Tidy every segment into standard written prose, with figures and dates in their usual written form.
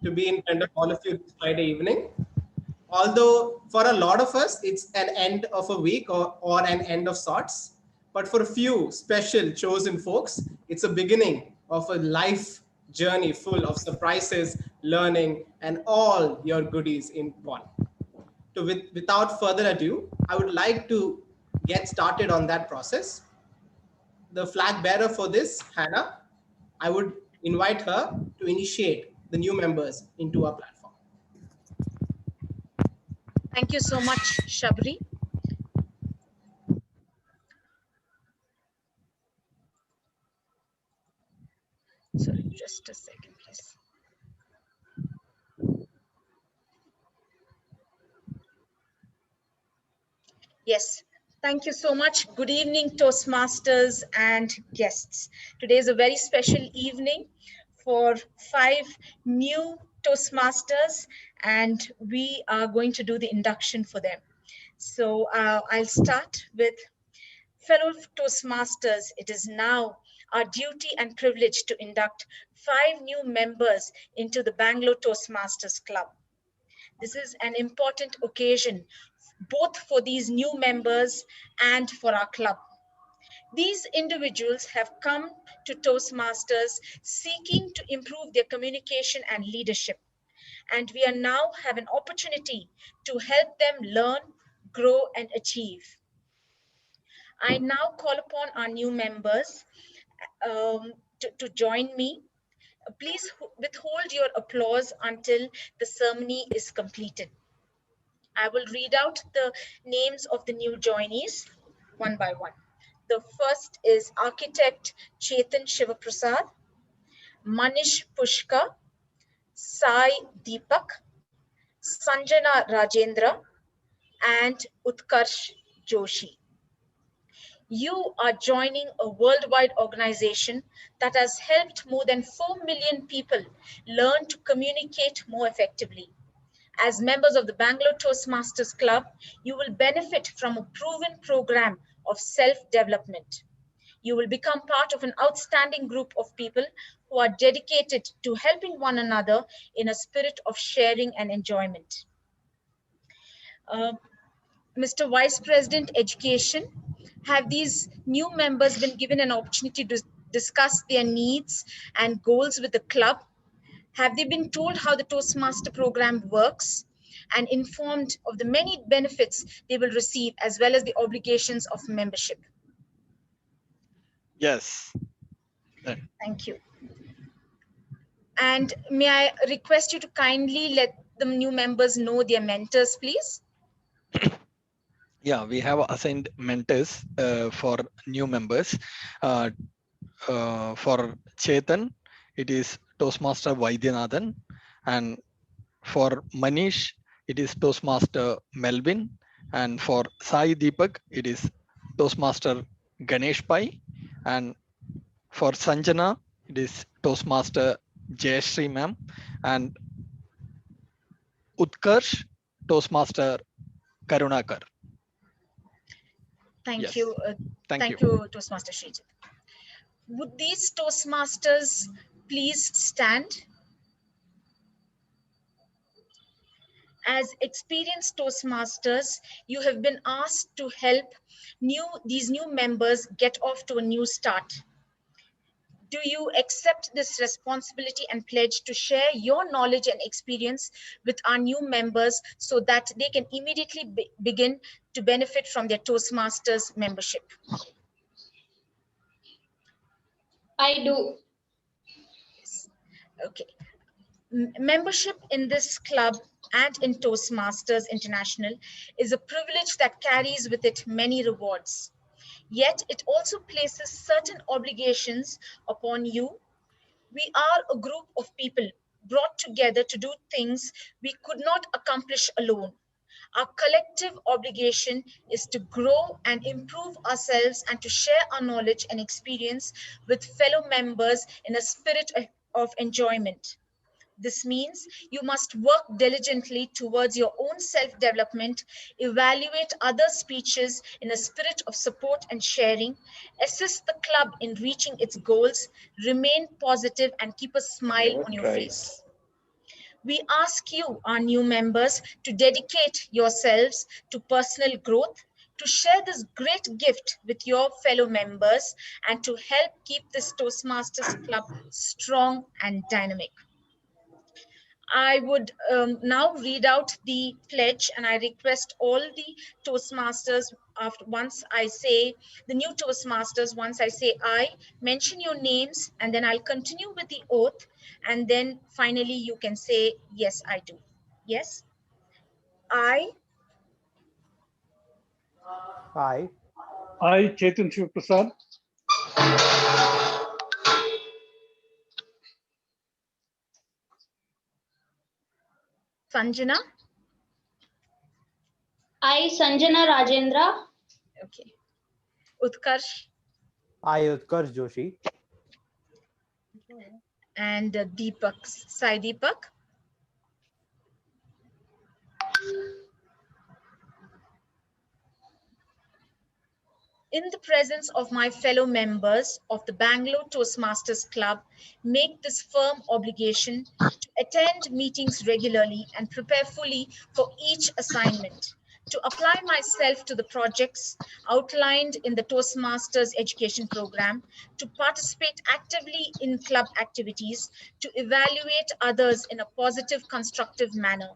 to be in front of all of you this Friday evening. Although for a lot of us, it's an end of a week or an end of sorts. But for a few special chosen folks, it's a beginning of a life journey full of surprises, learning, and all your goodies in one. Without further ado, I would like to get started on that process. The flag bearer for this, Hannah, I would invite her to initiate the new members into our platform. Thank you so much, Shabri. Sorry, just a second, please. Yes, thank you so much. Good evening, Toastmasters and guests. Today is a very special evening for 5 new Toastmasters, and we are going to do the induction for them. So I'll start with fellow Toastmasters. It is now our duty and privilege to induct 5 new members into the Bangalore Toastmasters Club. This is an important occasion, both for these new members and for our club. These individuals have come to Toastmasters seeking to improve their communication and leadership. And we are now have an opportunity to help them learn, grow, and achieve. I now call upon our new members to join me. Please withhold your applause until the ceremony is completed. I will read out the names of the new joinees one by one. The first is architect Chetan Shivaprasad, Manish Pushka, Sai Deepak, Sanjana Rajendra, and Utkarsh Joshi. You are joining a worldwide organization that has helped more than 4 million people learn to communicate more effectively. As members of the Bangalore Toastmasters Club, you will benefit from a proven program of self-development. You will become part of an outstanding group of people who are dedicated to helping one another in a spirit of sharing and enjoyment. Mr. Vice President Education, have these new members been given an opportunity to discuss their needs and goals with the club? Have they been told how the Toastmaster program works and informed of the many benefits they will receive as well as the obligations of membership? Yes. Thank you. And may I request you to kindly let the new members know their mentors, please? Yeah, we have assigned mentors for new members. For Chetan, it is Toastmaster Vaidyanathan, and for Manish, it is Toastmaster Melvin, and for Sai Deepak, it is Toastmaster Ganesh Pai, and for Sanjana, it is Toastmaster Jayashree ma'am, and Utkarsh, Toastmaster Karunakar. Thank Yes. you. Thank you, Toastmaster Srijit. Would these Toastmasters please stand? As experienced Toastmasters, you have been asked to help these new members get off to a new start. Do you accept this responsibility and pledge to share your knowledge and experience with our new members so that they can immediately begin to benefit from their Toastmasters membership? I do. Yes. Okay. Membership in this club and in Toastmasters International is a privilege that carries with it many rewards. Yet it also places certain obligations upon you. We are a group of people brought together to do things we could not accomplish alone. Our collective obligation is to grow and improve ourselves and to share our knowledge and experience with fellow members in a spirit of enjoyment. This means you must work diligently towards your own self-development, evaluate other speeches in a spirit of support and sharing, assist the club in reaching its goals, remain positive, and keep a smile on your face. We ask you, our new members, to dedicate yourselves to personal growth, to share this great gift with your fellow members, and to help keep this Toastmasters Club strong and dynamic. I would now read out the pledge, and I request all the Toastmasters, once I say the new Toastmasters, once I say I, mention your names, and then I'll continue with the oath, and then finally you can say, yes, I do. Yes, I, I, Chetan Shivaprasad, Sanjana, I, Sanjana Rajendra, okay, Utkarsh, I, Utkarsh Joshi, and Deepak, Sai Deepak. In the presence of my fellow members of the Bangalore Toastmasters Club, make this firm obligation to attend meetings regularly and prepare fully for each assignment, to apply myself to the projects outlined in the Toastmasters education program, to participate actively in club activities, to evaluate others in a positive, constructive manner,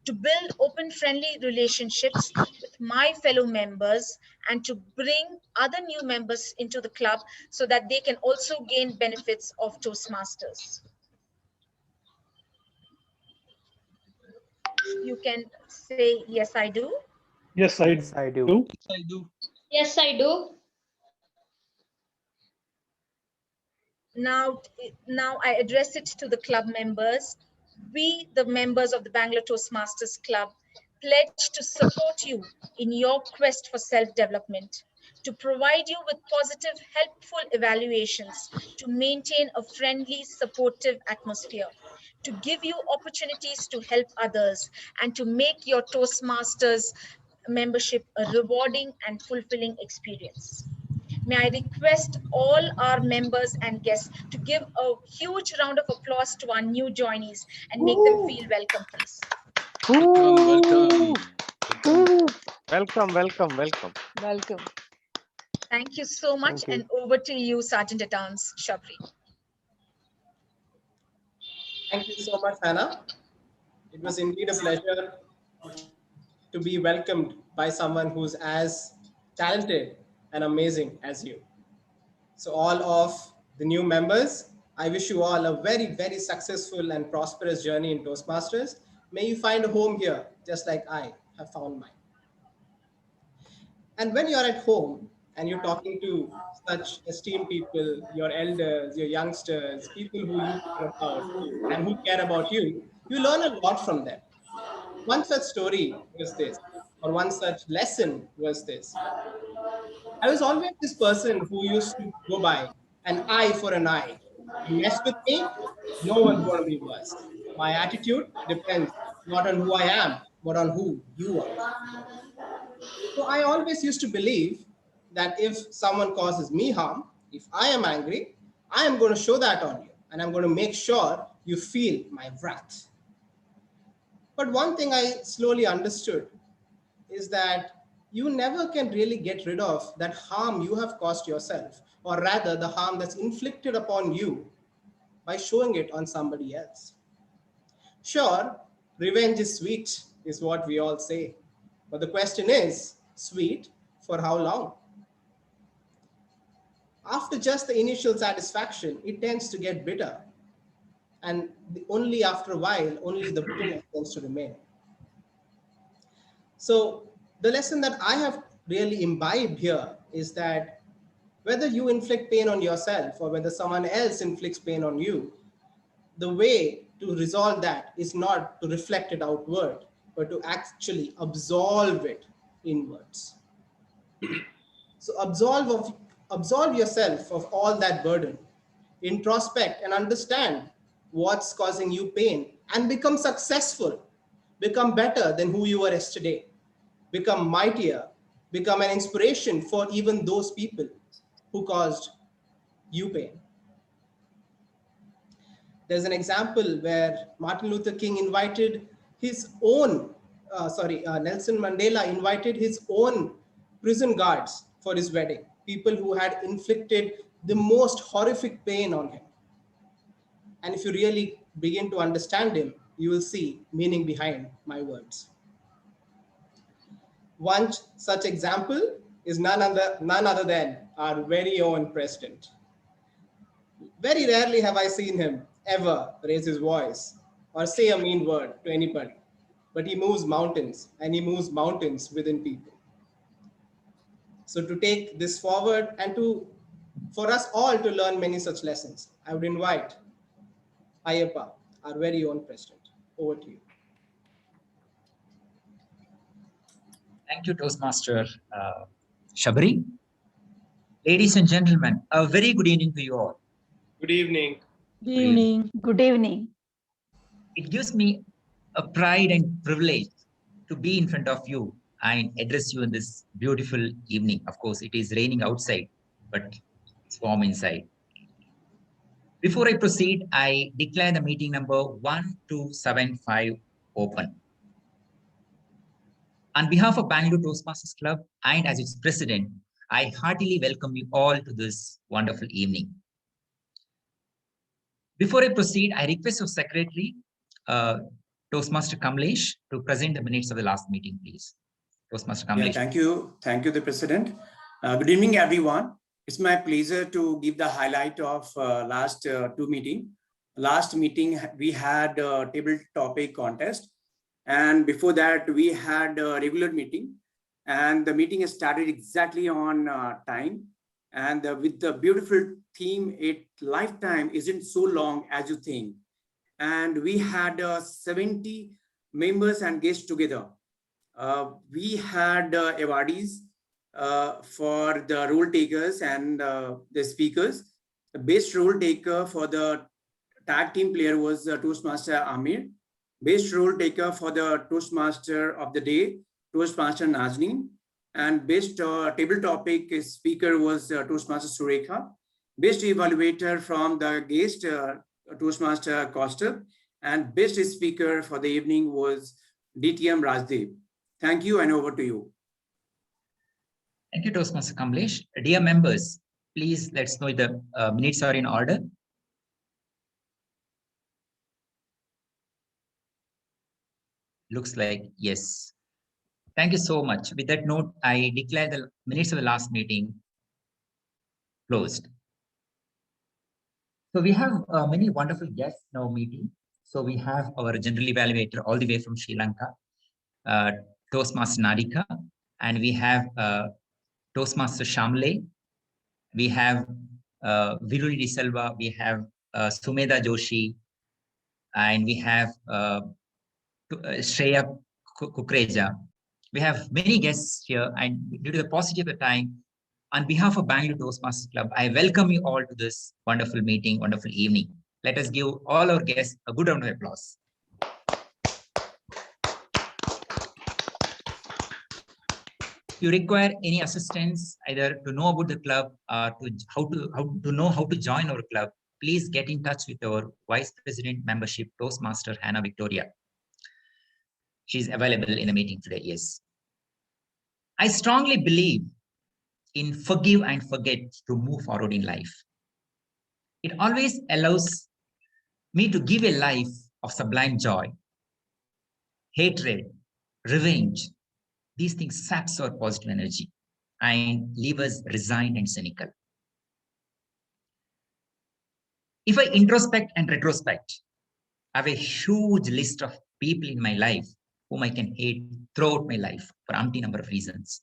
to build open, friendly relationships with my fellow members, and to bring other new members into the club so that they can also gain benefits of Toastmasters. You can say, yes, I do. yes, I yes, I do. do. I do. yes, I do. Now I address it to the club members. We, the members of the Bangalore Toastmasters Club, pledge to support you in your quest for self-development, to provide you with positive, helpful evaluations, to maintain a friendly, supportive atmosphere, to give you opportunities to help others, and to make your Toastmasters membership a rewarding and fulfilling experience. May I request all our members and guests to give a huge round of applause to our new joinees and make them feel welcome, please. Welcome. Welcome, welcome, welcome. Welcome. Thank you so much. Thank you. And over to you, Sergeant at Arms Shabri. Thank you so much, Hannah. It was indeed a pleasure to be welcomed by someone who's as talented and amazing as you. So all of the new members, I wish you all a very, very successful and prosperous journey in Toastmasters. May you find a home here, just like I have found mine. And when you're at home and you're talking to such esteemed people, your elders, your youngsters, people who you care about and who care about you, you learn a lot from them. One such story was this, or one such lesson was this. I was always this person who used to go by an eye for an eye. You mess with me, no one's going to be worse. My attitude depends not on who I am, but on who you are. So I always used to believe that if someone causes me harm, if I am angry, I am going to show that on you, and I'm going to make sure you feel my wrath. But one thing I slowly understood is that you never can really get rid of that harm you have caused yourself, or rather the harm that's inflicted upon you by showing it on somebody else. Sure, revenge is sweet, is what we all say. But the question is, sweet for how long? After just the initial satisfaction, it tends to get bitter. And only after a while, only the bitterness tends to remain. So the lesson that I have really imbibed here is that whether you inflict pain on yourself or whether someone else inflicts pain on you, the way to resolve that is not to reflect it outward, but to actually absolve it inwards. So absolve yourself of all that burden, introspect and understand what's causing you pain, and become successful, become better than who you were yesterday, become mightier, become an inspiration for even those people who caused you pain. There's an example where Martin Luther King invited his own, Nelson Mandela invited his own prison guards for his wedding, people who had inflicted the most horrific pain on him. And if you really begin to understand him, you will see meaning behind my words. One such example is none other than our very own president. Very rarely have I seen him ever raise his voice or say a mean word to anybody, but he moves mountains, and he moves mountains within people. So to take this forward and for us all to learn many such lessons, I would invite Ayyappa, our very own president. Over to you. Thank you, Toastmaster Shabri. Ladies and gentlemen, a very good evening to you all. Good evening. Good evening. Good evening. It gives me a pride and privilege to be in front of you and address you in this beautiful evening. Of course, it is raining outside, but it's warm inside. Before I proceed, I declare the meeting number 1275 open. On behalf of Bangalore Toastmasters Club and as its president, I heartily welcome you all to this wonderful evening. Before I proceed, I request your secretary, Toastmaster Kamlesh, to present the minutes of the last meeting, please. Toastmaster Kamlesh. Yeah, thank you. Thank you, the president. Good evening, everyone. It's my pleasure to give the highlight of last two meetings. Last meeting, we had a table topic contest. And before that, we had a regular meeting. And the meeting started exactly on time. And with the beautiful theme, lifetime isn't so long as you think. And we had 70 members and guests together. We had awardees for the role takers and the speakers. The best role taker for the tag team player was Toastmaster Amir. Best role taker for the Toastmaster of the day, Toastmaster Nazneen. And best table topic speaker was Toastmaster Surekha. Best evaluator from the guest, Toastmaster Costa. And best speaker for the evening was DTM Rajdev. Thank you, and over to you. Thank you, Toastmaster Kamlesh. Dear members, please let's know if the minutes are in order. Looks like yes. Thank you so much. With that note, I declare the minutes of the last meeting closed. So we have many wonderful guests in our meeting. So we have our general evaluator all the way from Sri Lanka, Toastmaster Narika, and we have Toastmaster Shamle, we have Viruli De Silva, we have Sumedha Joshi, and we have Shreya Kukreja. We have many guests here, and due to the paucity of the time, on behalf of Bangalore Toastmasters Club, I welcome you all to this wonderful meeting, wonderful evening. Let us give all our guests a good round of applause. If you require any assistance, either to know about the club or to know how to join our club, please get in touch with our Vice President Membership, Toastmaster Hannah Victoria. She's available in the meeting today, yes. I strongly believe in forgive and forget to move forward in life. It always allows me to give a life of sublime joy. Hatred, revenge, these things saps our positive energy and leave us resigned and cynical. If I introspect and retrospect, I have a huge list of people in my life whom I can hate throughout my life for umpteen number of reasons.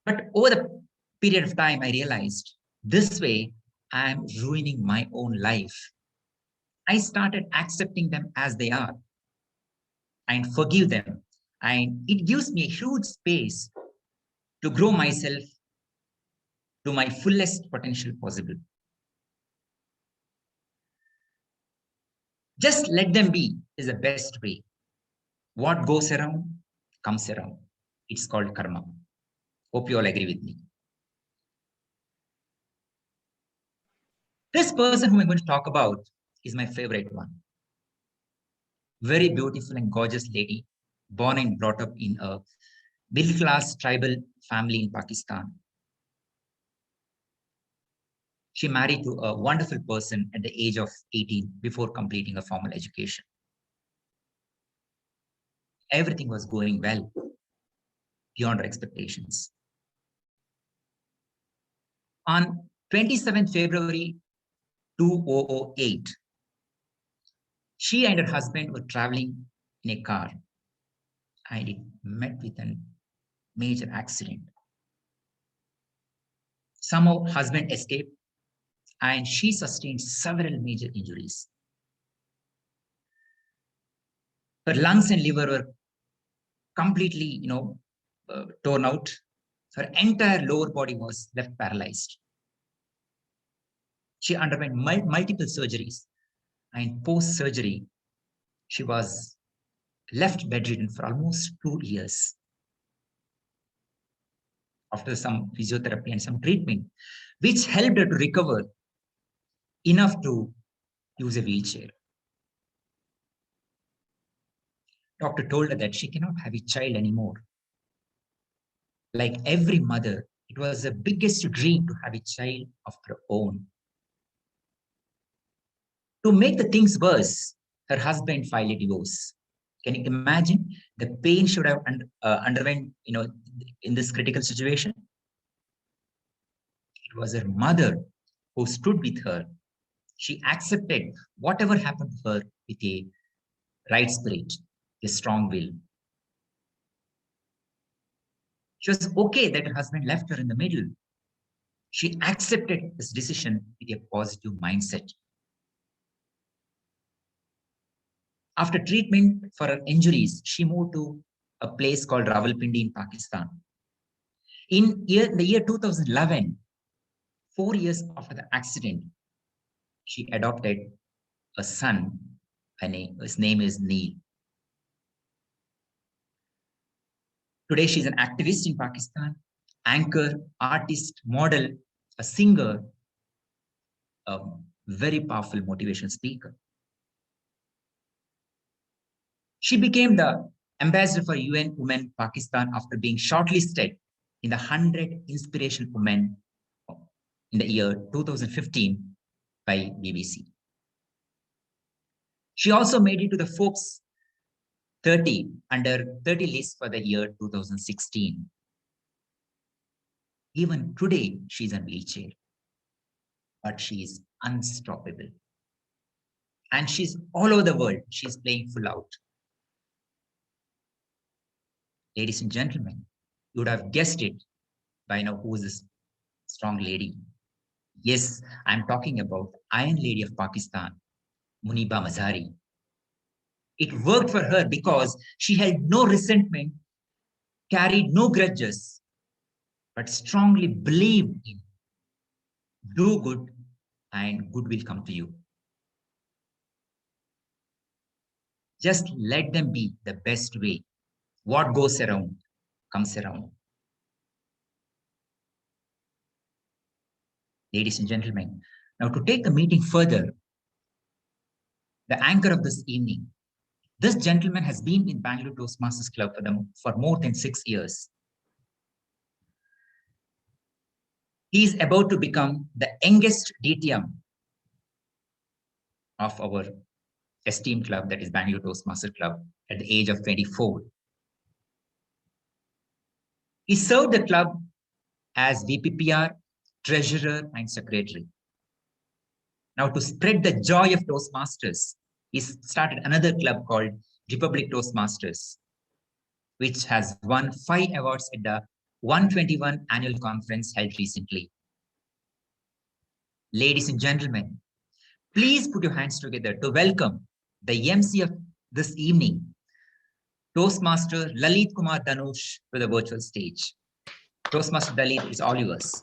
But over the period of time, I realized this way I am ruining my own life. I started accepting them as they are and forgive them. And it gives me a huge space to grow myself to my fullest potential possible. Just let them be is the best way. What goes around comes around. It's called karma. Hope you all agree with me. This person whom I'm going to talk about is my favorite one. Very beautiful and gorgeous lady, born and brought up in a middle-class tribal family in Pakistan. She married to a wonderful person at the age of 18 before completing a formal education. Everything was going well, beyond her expectations. On 27th February 2008, she and her husband were traveling in a car and it met with a major accident. Somehow husband escaped and she sustained several major injuries. Her lungs and liver were completely, torn out. Her entire lower body was left paralyzed. She underwent multiple surgeries, and post-surgery, she was left bedridden for almost 2 years. After some physiotherapy and some treatment, which helped her to recover enough to use a wheelchair. Doctor told her that she cannot have a child anymore. Like every mother, it was the biggest dream to have a child of her own. To make the things worse, her husband filed a divorce. Can you imagine the pain she would have underwent, in this critical situation? It was her mother who stood with her. She accepted whatever happened to her with a right spirit, a strong will. She was okay that her husband left her in the middle. She accepted this decision with a positive mindset. After treatment for her injuries, she moved to a place called Rawalpindi in Pakistan. In the year 2011, 4 years after the accident, she adopted a son. His name is Neil. Today, she's an activist in Pakistan, anchor, artist, model, a singer, a very powerful motivational speaker. She became the ambassador for UN Women Pakistan after being shortlisted in the 100 Inspirational Women in the year 2015 by BBC. She also made it to the Forbes 30 under 30 list for the year 2016. Even today, she's in a wheelchair, but she is unstoppable. And she's all over the world. She's playing full out. Ladies and gentlemen, you would have guessed it by now who is this strong lady. Yes, I'm talking about Iron Lady of Pakistan, Muniba Mazari. It worked for her because she held no resentment, carried no grudges, but strongly believed in do good and good will come to you. Just let them be the best way. What goes around comes around. Ladies and gentlemen, now to take the meeting further, the anchor of this evening, this gentleman has been in Bangalore Toastmasters Club for more than 6 years. He is about to become the youngest DTM of our esteemed club, that is Bangalore Toastmasters Club, at the age of 24. He served the club as VPPR, treasurer, and secretary. Now, to spread the joy of Toastmasters, he started another club called Republic Toastmasters, which has won 5 awards at the 121 annual conference held recently. Ladies and gentlemen, please put your hands together to welcome the MC of this evening, Toastmaster Lalit Kumar Dhanush, to the virtual stage. Toastmaster Lalit, is all yours.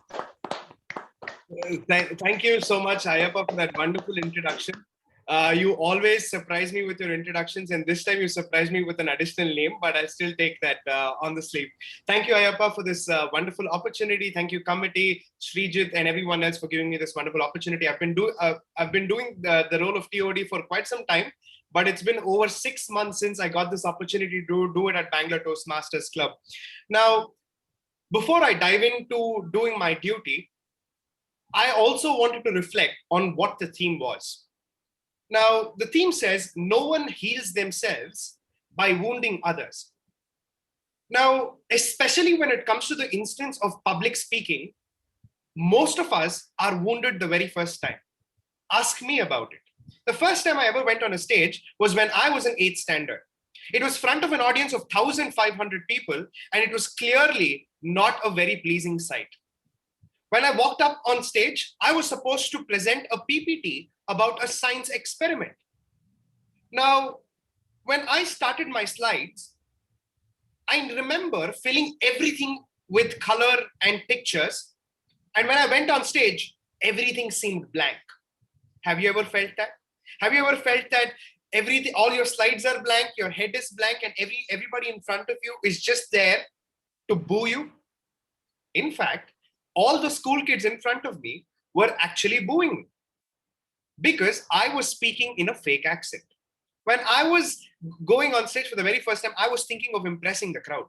Thank you so much, Ayappa, for that wonderful introduction. You always surprise me with your introductions, and this time you surprised me with an additional name, but I'll still take that on the sleeve. Thank you, Ayappa, for this wonderful opportunity. Thank you, committee, Srijit, and everyone else for giving me this wonderful opportunity. I've been doing the role of TOD for quite some time, but it's been over 6 months since I got this opportunity to do it at Bangalore Toastmasters Club. Now, before I dive into doing my duty, I also wanted to reflect on what the theme was. Now, the theme says, no one heals themselves by wounding others. Now, especially when it comes to the instance of public speaking, most of us are wounded the very first time. Ask me about it. The first time I ever went on a stage was when I was in 8th standard. It was front of an audience of 1,500 people, and it was clearly not a very pleasing sight. When I walked up on stage, I was supposed to present a PPT about a science experiment. Now, when I started my slides, I remember filling everything with color and pictures. And when I went on stage, everything seemed blank. Have you ever felt that? Have you ever felt that everything, all your slides are blank, your head is blank, and everybody in front of you is just there to boo you? In fact, all the school kids in front of me were actually booing me because I was speaking in a fake accent. When I was going on stage for the very first time, I was thinking of impressing the crowd.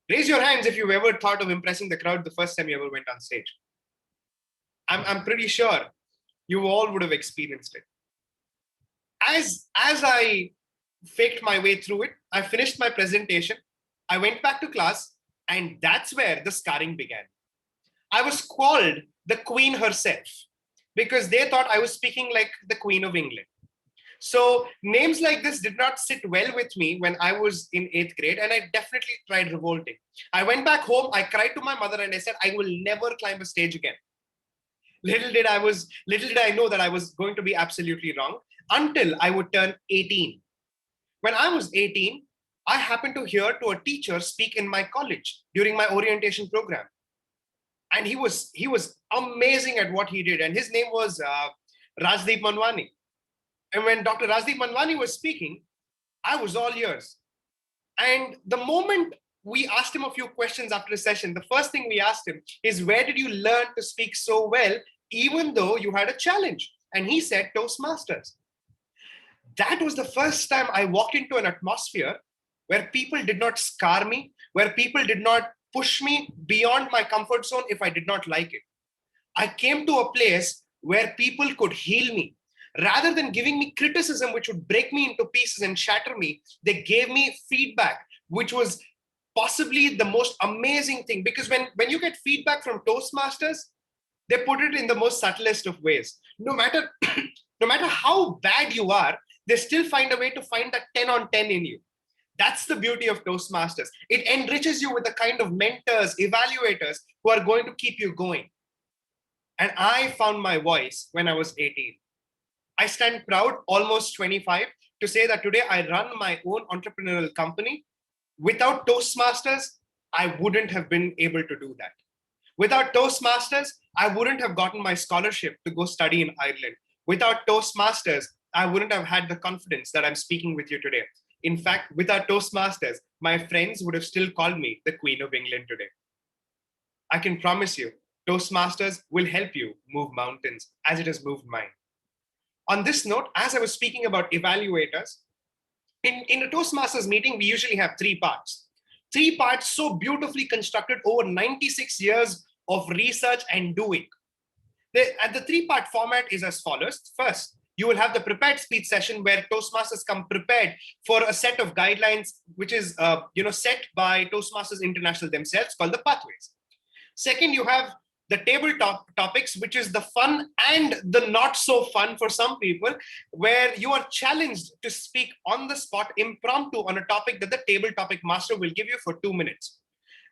Raise your hands if you've ever thought of impressing the crowd the first time you ever went on stage. I'm pretty sure you all would have experienced it. As I faked my way through it, I finished my presentation, I went back to class, and that's where the scarring began. I was called the Queen herself because they thought I was speaking like the Queen of England. So names like this did not sit well with me when I was in 8th grade, and I definitely tried revolting. I went back home, I cried to my mother, and I said, I will never climb a stage again. Little did I know that I was going to be absolutely wrong until I would turn 18. When I was 18, I happened to hear to a teacher speak in my college during my orientation program. And he was amazing at what he did. And his name was Rajdeep Manwani. And when Dr. Rajdeep Manwani was speaking, I was all ears. And the moment we asked him a few questions after the session, the first thing we asked him is, where did you learn to speak so well, even though you had a challenge? And he said, Toastmasters. That was the first time I walked into an atmosphere where people did not scar me, where people did not push me beyond my comfort zone if I did not like it. I came to a place where people could heal me. Rather than giving me criticism, which would break me into pieces and shatter me, they gave me feedback, which was possibly the most amazing thing. Because when you get feedback from Toastmasters, they put it in the most subtlest of ways. No matter how bad you are, they still find a way to find that 10 on 10 in you. That's the beauty of Toastmasters. It enriches you with the kind of mentors, evaluators who are going to keep you going. And I found my voice when I was 18. I stand proud, almost 25, to say that today I run my own entrepreneurial company. Without Toastmasters, I wouldn't have been able to do that. Without Toastmasters, I wouldn't have gotten my scholarship to go study in Ireland. Without Toastmasters, I wouldn't have had the confidence that I'm speaking with you today. In fact, without Toastmasters, my friends would have still called me the Queen of England today. I can promise you, Toastmasters will help you move mountains as it has moved mine. On this note, as I was speaking about evaluators, in a Toastmasters meeting, we usually have 3 parts. 3 parts so beautifully constructed over 96 years of research and doing. The 3-part format is as follows. First, you will have the prepared speech session where Toastmasters come prepared for a set of guidelines, which is set by Toastmasters International themselves, called the pathways. Second, you have the tabletop topics, which is the fun and the not so fun for some people, where you are challenged to speak on the spot, impromptu, on a topic that the table topic master will give you for 2 minutes.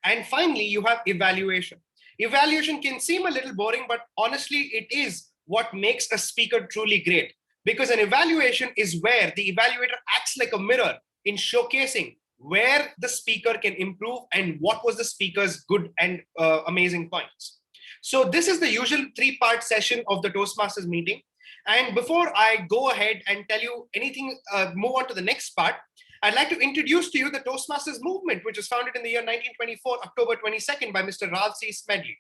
And finally, you have evaluation. Evaluation can seem a little boring, but honestly, it is what makes a speaker truly great. Because an evaluation is where the evaluator acts like a mirror in showcasing where the speaker can improve and what was the speaker's good and amazing points. So this is the usual 3-part session of the Toastmasters meeting. And before I go ahead and tell you anything, move on to the next part, I'd like to introduce to you the Toastmasters movement, which was founded in the year 1924, October 22nd, by Mr. Ralph C. Smedley.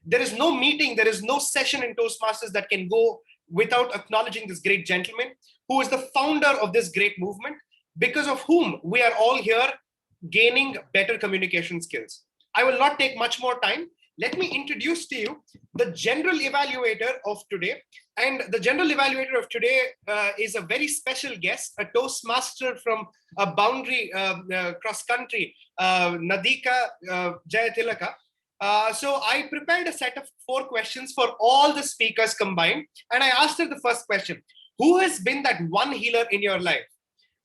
There is no meeting, there is no session in Toastmasters that can go without acknowledging this great gentleman, who is the founder of this great movement, because of whom we are all here gaining better communication skills. I will not take much more time. Let me introduce to you the general evaluator of today. And the general evaluator of today is a very special guest, a Toastmaster from a boundary cross country, Nadika Jayatilaka. So I prepared a set of 4 questions for all the speakers combined. And I asked her the first question: who has been that one healer in your life?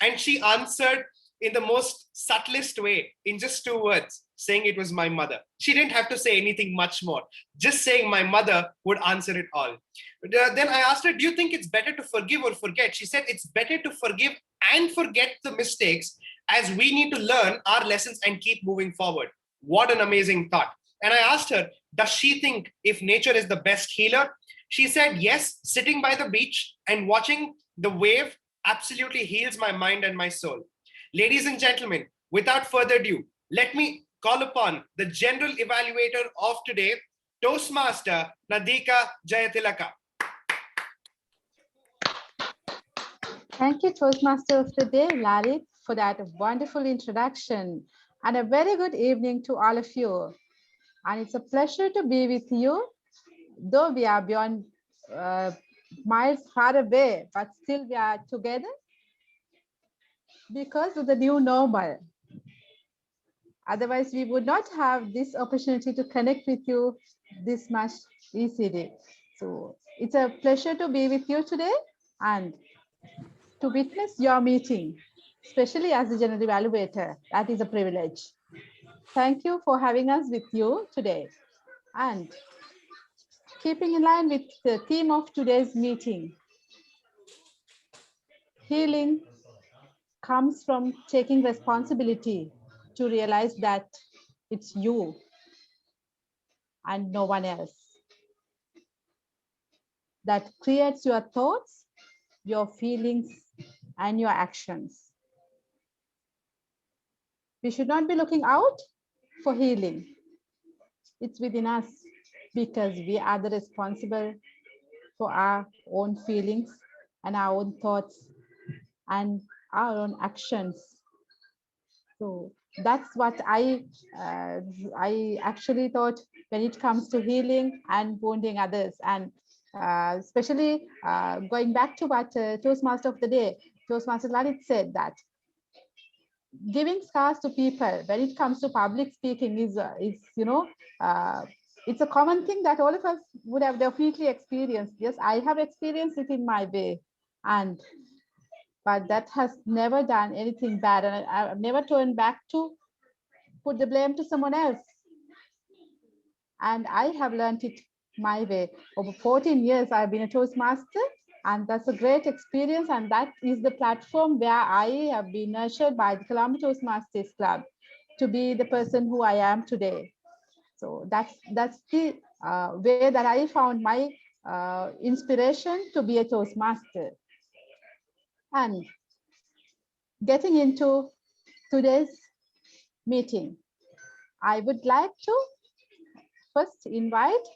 And she answered in the most subtlest way, in just 2 words, saying it was my mother. She didn't have to say anything much more. Just saying my mother would answer it all. Then I asked her, do you think it's better to forgive or forget? She said it's better to forgive and forget the mistakes, as we need to learn our lessons and keep moving forward. What an amazing thought. And I asked her, does she think if nature is the best healer? She said, yes, sitting by the beach and watching the wave absolutely heals my mind and my soul. Ladies and gentlemen, without further ado, let me call upon the general evaluator of today, Toastmaster Nadika Jayatilaka. Thank you, Toastmaster of today, Lalit, for that wonderful introduction. And a very good evening to all of you. And it's a pleasure to be with you, though we are beyond miles far away, but still we are together because of the new normal. Otherwise, we would not have this opportunity to connect with you this much easily. So it's a pleasure to be with you today and to witness your meeting, especially as the general evaluator. That is a privilege. Thank you for having us with you today. And keeping in line with the theme of today's meeting, healing comes from taking responsibility to realize that it's you and no one else that creates your thoughts, your feelings, and your actions. We should not be looking out for healing. It's within us because we are the responsible for our own feelings and our own thoughts and our own actions. So that's what I actually thought when it comes to healing and wounding others, and especially going back to what Toastmaster of the day, Toastmaster Lalit said, that giving scars to people when it comes to public speaking is it's a common thing that all of us would have definitely experienced. Yes, I have experienced it in my way, but that has never done anything bad, and I've never turned back to put the blame to someone else. And I have learned it my way. Over 14 years, I've been a Toastmaster, and that's a great experience. And that is the platform where I have been nurtured by the Bangalore Toastmasters Club to be the person who I am today. So that's the way that I found my inspiration to be a Toastmaster. And getting into today's meeting, I would like to first invite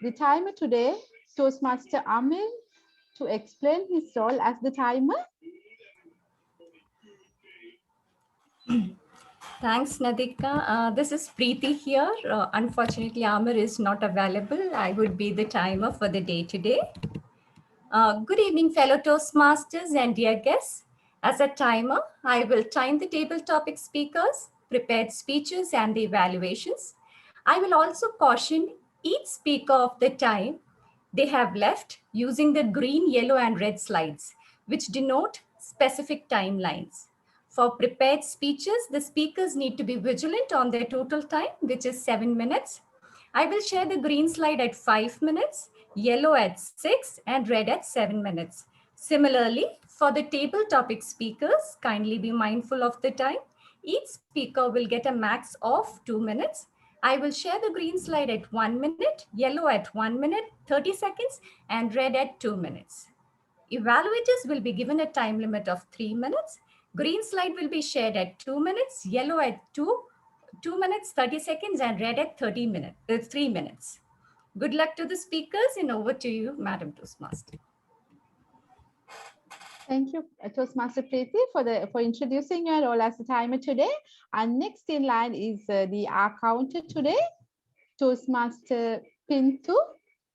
the timer today, Toastmaster Amir, to explain his role as the timer. Thanks, Nadika. This is Preeti here. Unfortunately, Amir is not available. I would be the timer for the day today. Good evening, fellow Toastmasters and dear guests. As a timer, I will time the table topic speakers, prepared speeches, and the evaluations. I will also caution each speaker of the time they have left using the green, yellow, and red slides, which denote specific timelines. For prepared speeches, the speakers need to be vigilant on their total time, which is 7 minutes. I will share the green slide at 5 minutes, yellow at 6, and red at 7 minutes. Similarly, for the table topic speakers, kindly be mindful of the time. Each speaker will get a max of 2 minutes. I will share the green slide at 1 minute, yellow at 1 minute, 30 seconds, and red at 2 minutes. Evaluators will be given a time limit of 3 minutes. Green slide will be shared at 2 minutes, yellow at 2 minutes, 30 seconds, and red at 3 minutes. Good luck to the speakers, and over to you, Madam Toastmaster. Thank you, Toastmaster Preeti, for introducing your role as the timer today. And next in line is the counter today, Toastmaster Pintu.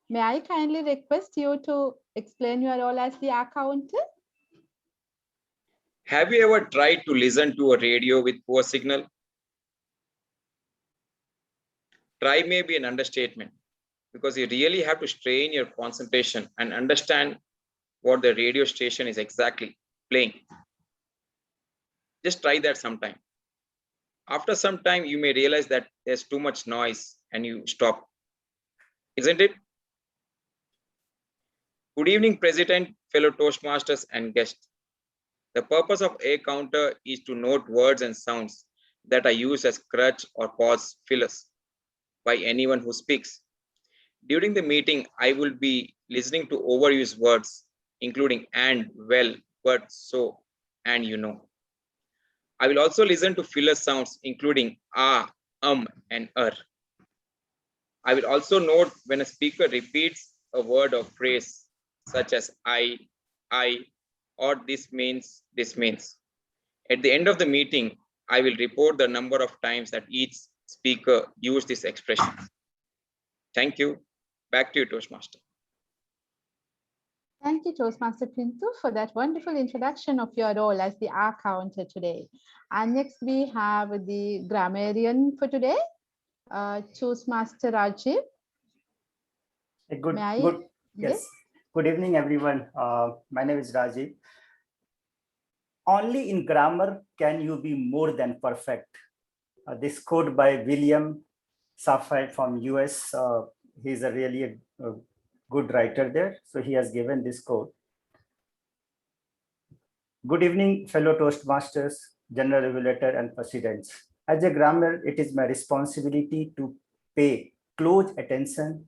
May I kindly request you to explain your role as the counter? Have you ever tried to listen to a radio with poor signal? Try may be an understatement, because you really have to strain your concentration and understand what the radio station is exactly playing. Just try that sometime. After some time, you may realize that there's too much noise and you stop. Isn't it? Good evening, President, fellow Toastmasters and guests. The purpose of a counter is to note words and sounds that are used as crutch or pause fillers by anyone who speaks. During the meeting, I will be listening to overused words, including and, well, but, so, and you know. I will also listen to filler sounds, including and I will also note when a speaker repeats a word or phrase, such as I, or this means. At the end of the meeting, I will report the number of times that each speaker used this expression. Thank you. Back to you, Toastmaster. Thank you, Toastmaster Pintu, for that wonderful introduction of your role as the counter today. And next we have the grammarian for today, Toastmaster Rajiv. Yes. Good evening, everyone. My name is Rajiv. Only in grammar can you be more than perfect. This quote by William Safire from US. He's a really good writer there. So he has given this quote. Good evening, fellow Toastmasters, General Evaluator and Presidents. As a grammar, it is my responsibility to pay close attention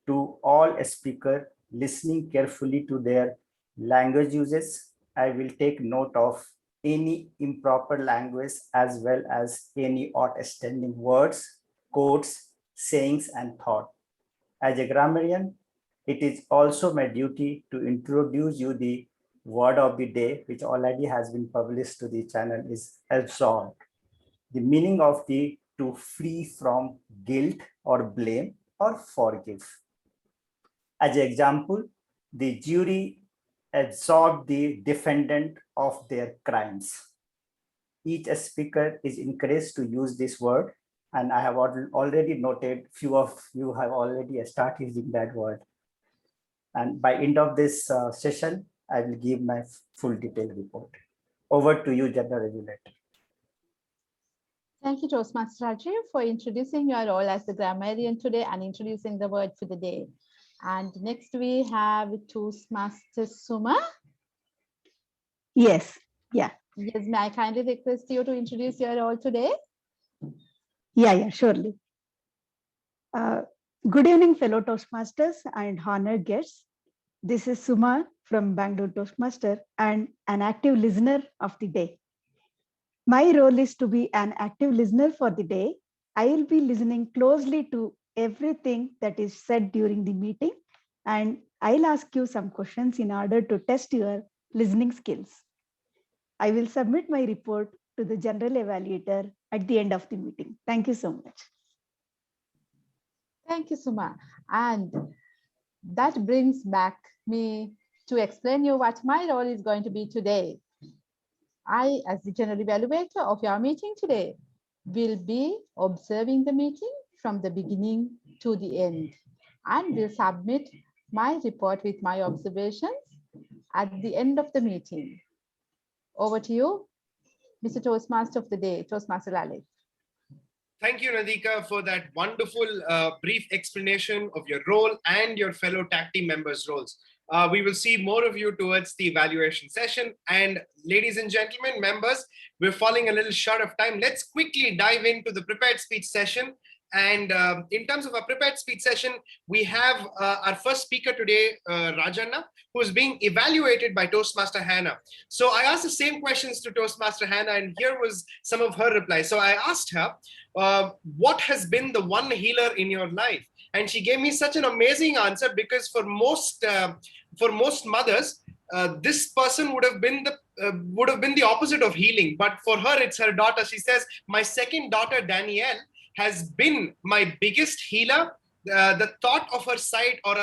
to all speakers, listening carefully to their language uses. I will take note of any improper language as well as any outstanding words, quotes, sayings, and thought. As a grammarian, it is also my duty to introduce you the word of the day, which already has been published to the channel, is absolve. The meaning of the to free from guilt or blame or forgive. As an example, the jury absolved the defendant of their crimes. Each speaker is encouraged to use this word, and I have already noted few of you have already started using that word. And by end of this session, I will give my full detailed report. Over to you, General Evaluator. Thank you, Toastmaster Rajiv, for introducing your role as the grammarian today and introducing the word for the day. And next we have Toastmaster Suma. Yes, yeah. Yes, may I kindly request you to introduce your role today? Yeah, surely. Good evening, fellow Toastmasters and honored guests. This is Suma from Bangalore Toastmaster and an active listener of the day. My role is to be an active listener for the day. I will be listening closely to everything that is said during the meeting, and I'll ask you some questions in order to test your listening skills. I will submit my report to the General Evaluator at the end of the meeting. Thank you so much. Thank you, Suma. And that brings back me to explain you what my role is going to be today. I, as the General Evaluator of your meeting today, will be observing the meeting from the beginning to the end and will submit my report with my observations at the end of the meeting. Over to you, Mr. Toastmaster of the day, Toastmaster Lalit. Thank you, Radhika, for that wonderful brief explanation of your role and your fellow tag team members' roles. We will see more of you towards the evaluation session. And ladies and gentlemen, members, we're falling a little short of time. Let's quickly dive into the prepared speech session. And in terms of a prepared speech session, we have our first speaker today, Rajanna, who is being evaluated by Toastmaster Hannah. So I asked the same questions to Toastmaster Hannah, and here was some of her replies. So I asked her, what has been the one healer in your life? And she gave me such an amazing answer, because for most mothers, this person would have been the opposite of healing. But for her, it's her daughter. She says, my second daughter, Danielle, has been my biggest healer. The thought of her sight or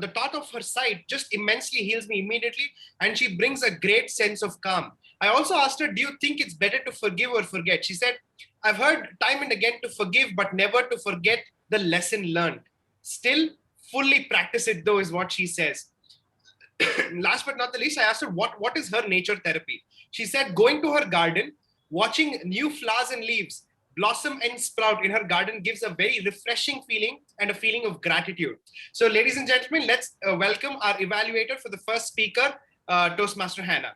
the thought of her sight just immensely heals me immediately, and she brings a great sense of calm. I also asked her, do you think it's better to forgive or forget? She said, I've heard time and again to forgive, but never to forget the lesson learned. Still, fully practice it though, is what she says. Last but not the least, I asked her what is her nature therapy. She said going to her garden, watching new flowers and leaves blossom and sprout in her garden gives a very refreshing feeling and a feeling of gratitude. So ladies and gentlemen, let's welcome our evaluator for the first speaker, Toastmaster Hannah.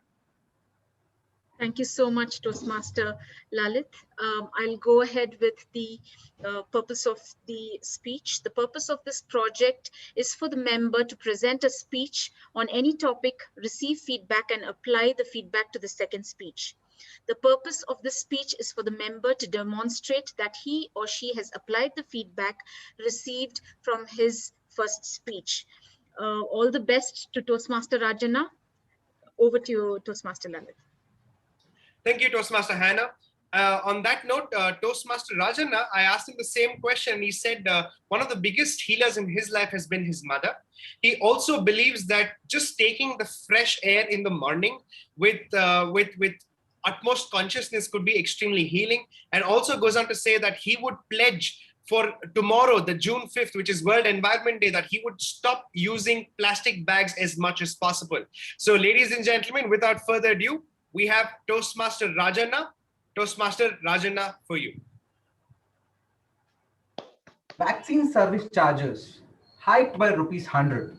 Thank you so much, Toastmaster Lalit. I'll go ahead with the purpose of the speech. The purpose of this project is for the member to present a speech on any topic, receive feedback, and apply the feedback to the second speech. The purpose of this speech is for the member to demonstrate that he or she has applied the feedback received from his first speech. All the best to Toastmaster Rajanna. Over to you, Toastmaster Lalit. Thank you, Toastmaster Hannah. On that note, Toastmaster Rajanna, I asked him the same question. He said one of the biggest healers in his life has been his mother. He also believes that just taking the fresh air in the morning with utmost consciousness could be extremely healing, and also goes on to say that he would pledge for tomorrow, the June 5th, which is World Environment Day, that he would stop using plastic bags as much as possible. So ladies and gentlemen, without further ado, we have Toastmaster Rajanna. Toastmaster Rajanna, for you. Vaccine service charges hiked by ₹100.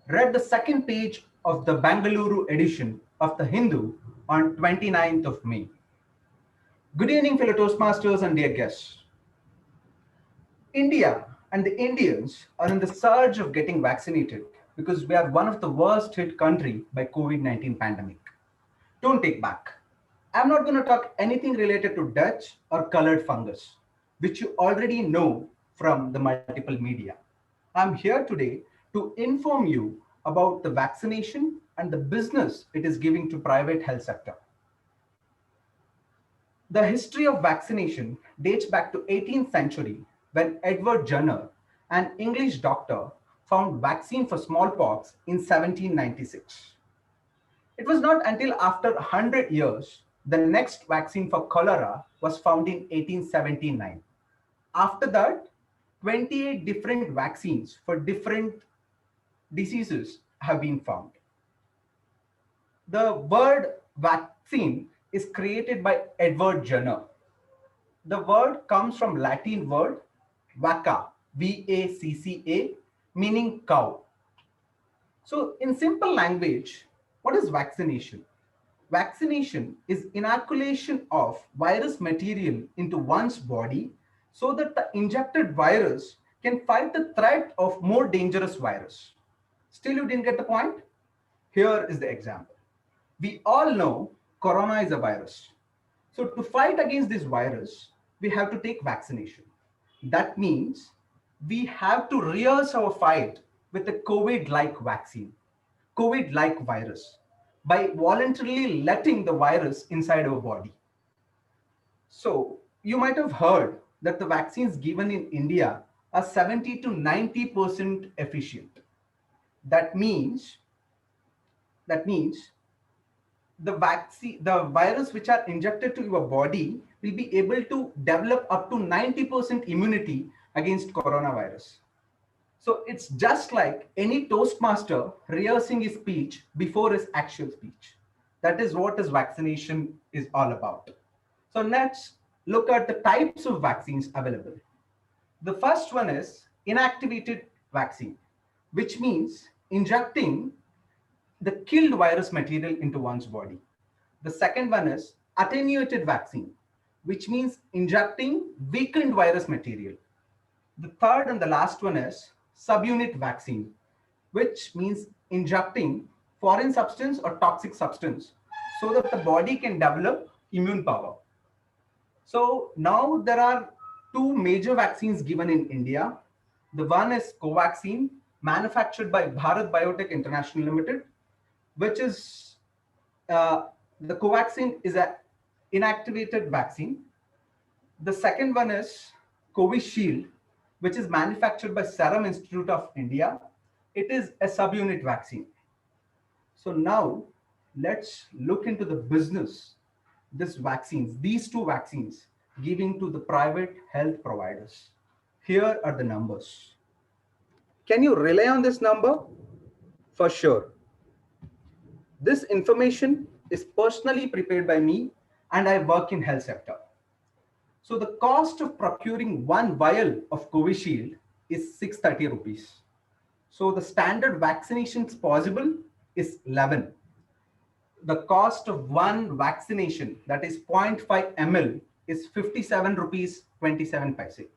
Read the second page of the Bangalore edition of the Hindu on 29th of May. Good evening, fellow Toastmasters and dear guests. India and the Indians are in the surge of getting vaccinated because we are one of the worst hit country by COVID-19 pandemic. Don't take back. I'm not going to talk anything related to Dutch or colored fungus, which you already know from the multiple media. I'm here today to inform you about the vaccination and the business it is giving to private health sector. The history of vaccination dates back to 18th century when Edward Jenner, an English doctor, found vaccine for smallpox in 1796. It was not until after 100 years, the next vaccine for cholera was found in 1879. After that, 28 different vaccines for different diseases have been found. The word vaccine is created by Edward Jenner. The word comes from Latin word vacca, V-A-C-C-A, meaning cow. So in simple language, what is vaccination? Vaccination is inoculation of virus material into one's body so that the injected virus can fight the threat of more dangerous virus. Still you didn't get the point? Here is the example. We all know corona is a virus. So to fight against this virus, we have to take vaccination. That means we have to rehearse our fight with a COVID-like vaccine, COVID-like virus, by voluntarily letting the virus inside our body. So you might have heard that the vaccines given in India are 70 to 90% efficient. That means the virus which are injected to your body will be able to develop up to 90% immunity against coronavirus. So it's just like any Toastmaster rehearsing his speech before his actual speech. That is what this vaccination is all about. So let's look at the types of vaccines available. The first one is inactivated vaccine, which means injecting the killed virus material into one's body. The second one is attenuated vaccine, which means injecting weakened virus material. The third and the last one is subunit vaccine, which means injecting foreign substance or toxic substance so that the body can develop immune power. So now there are two major vaccines given in India. The one is Covaxin, manufactured by Bharat Biotech International Limited, which is the Covaxin is an inactivated vaccine. The second one is Covishield, which is manufactured by Serum Institute of India. It is a subunit vaccine. So now let's look into the business, these two vaccines giving to the private health providers. Here are the numbers. Can you rely on this number? For sure. This information is personally prepared by me and I work in health sector. So the cost of procuring one vial of Covishield is 630 rupees. So the standard vaccinations possible is 11. The cost of one vaccination, that is 0.5 ml, is 57 rupees 27 paise.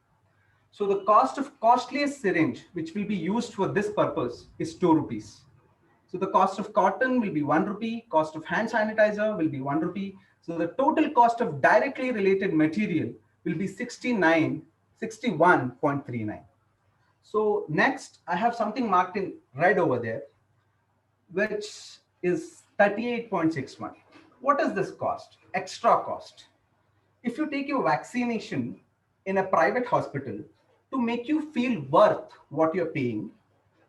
So the cost of costliest syringe, which will be used for this purpose, is 2 rupees. So the cost of cotton will be 1 rupee, cost of hand sanitizer will be 1 rupee. So the total cost of directly related material will be 61.39. So next, I have something marked in red over there, which is 38.61. What is this cost? Extra cost. If you take your vaccination in a private hospital, to make you feel worth what you're paying,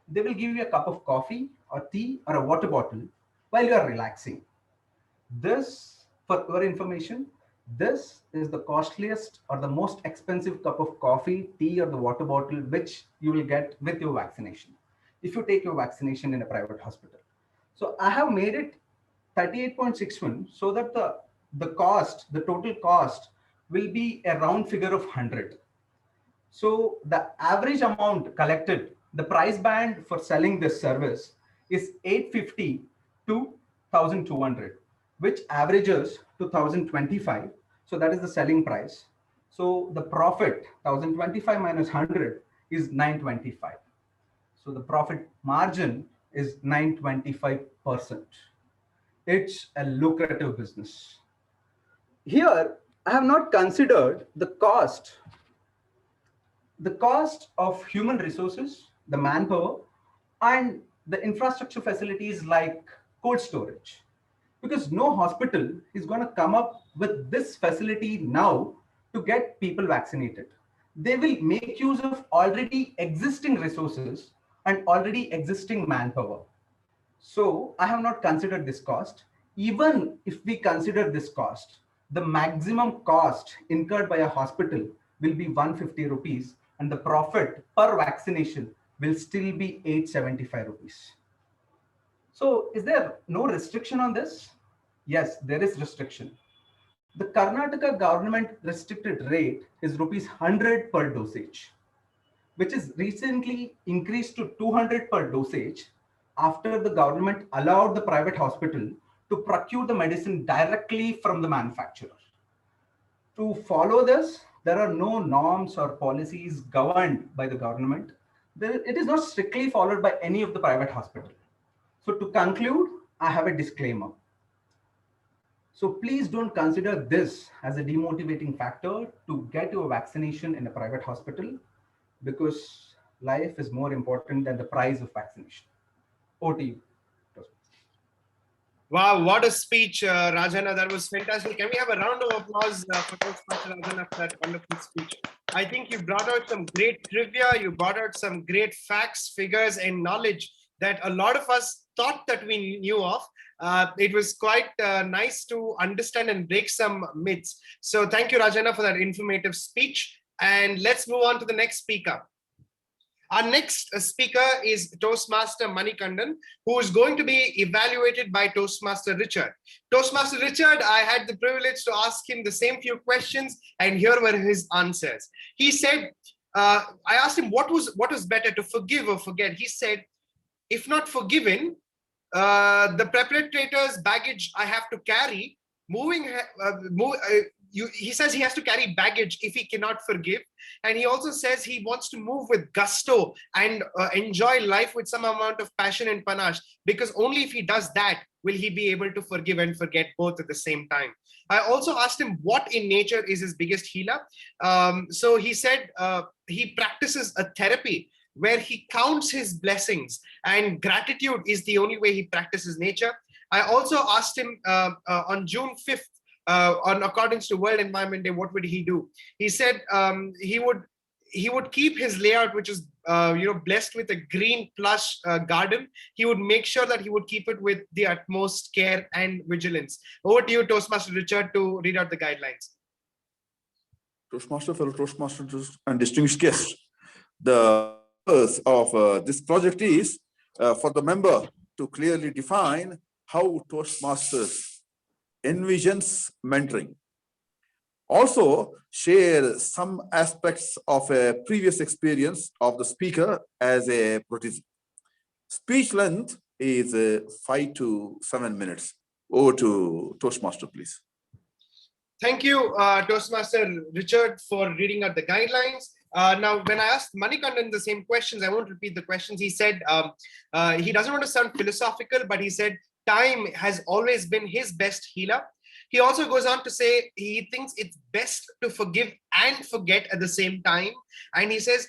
they will give you a cup of coffee or tea or a water bottle while you are relaxing. This, for your information, this is the costliest or the most expensive cup of coffee, tea, or the water bottle which you will get with your vaccination if you take your vaccination in a private hospital. So I have made it 38.61 so that the total cost will be a round figure of 100. So the average amount collected, the price band for selling this service is 850 to 1200, which averages to 1025. So that is the selling price. So the profit 1025 minus 100 is 925. So the profit margin is 925%. It's a lucrative business. Here, I have not considered the cost of human resources, the manpower, and the infrastructure facilities like cold storage. Because no hospital is going to come up with this facility now to get people vaccinated. They will make use of already existing resources and already existing manpower. So I have not considered this cost. Even if we consider this cost, the maximum cost incurred by a hospital will be 150 rupees and the profit per vaccination will still be 875 rupees. So is there no restriction on this? Yes, there is restriction. The Karnataka government restricted rate is rupees 100 per dosage, which is recently increased to 200 per dosage after the government allowed the private hospital to procure the medicine directly from the manufacturer. To follow this, there are no norms or policies governed by the government. It is not strictly followed by any of the private hospitals. So to conclude, I have a disclaimer. So please don't consider this as a demotivating factor to get your vaccination in a private hospital, because life is more important than the price of vaccination. Over to you. Wow, what a speech, Rajana. That was fantastic. Can we have a round of applause for Toastmaster Rajana for that wonderful speech? I think you brought out some great trivia. You brought out some great facts, figures, and knowledge that a lot of us thought that we knew of. It was quite nice to understand and break some myths. So thank you, Rajana, for that informative speech. And let's move on to the next speaker. Our next speaker is Toastmaster Manikandan, who is going to be evaluated by Toastmaster Richard. Toastmaster Richard, I had the privilege to ask him the same few questions, and here were his answers. He said, I asked him what was better, to forgive or forget. He said, if not forgiven, the perpetrator's baggage I have to carry, he says he has to carry baggage if he cannot forgive. And he also says he wants to move with gusto and enjoy life with some amount of passion and panache, because only if he does that will he be able to forgive and forget both at the same time. I also asked him what in nature is his biggest healer. So he said he practices a therapy where he counts his blessings, and gratitude is the only way he practices nature. I also asked him on June 5th, on accordance to World Environment Day, what would he do? He said he would keep his layout, which is blessed with a green plush garden. He would make sure that he would keep it with the utmost care and vigilance. Over to you, Toastmaster Richard, to read out the guidelines. Toastmaster, fellow Toastmasters, and distinguished guests. The purpose of this project is for the member to clearly define how Toastmasters envisions mentoring. Also, share some aspects of a previous experience of the speaker as a protege. Speech length is 5 to 7 minutes. Over to Toastmaster, please. Thank you, Toastmaster Richard, for reading out the guidelines. Now, when I asked Manikandan the same questions, I won't repeat the questions. He said he doesn't want to sound philosophical, but he said time has always been his best healer. He also goes on to say he thinks it's best to forgive and forget at the same time. And he says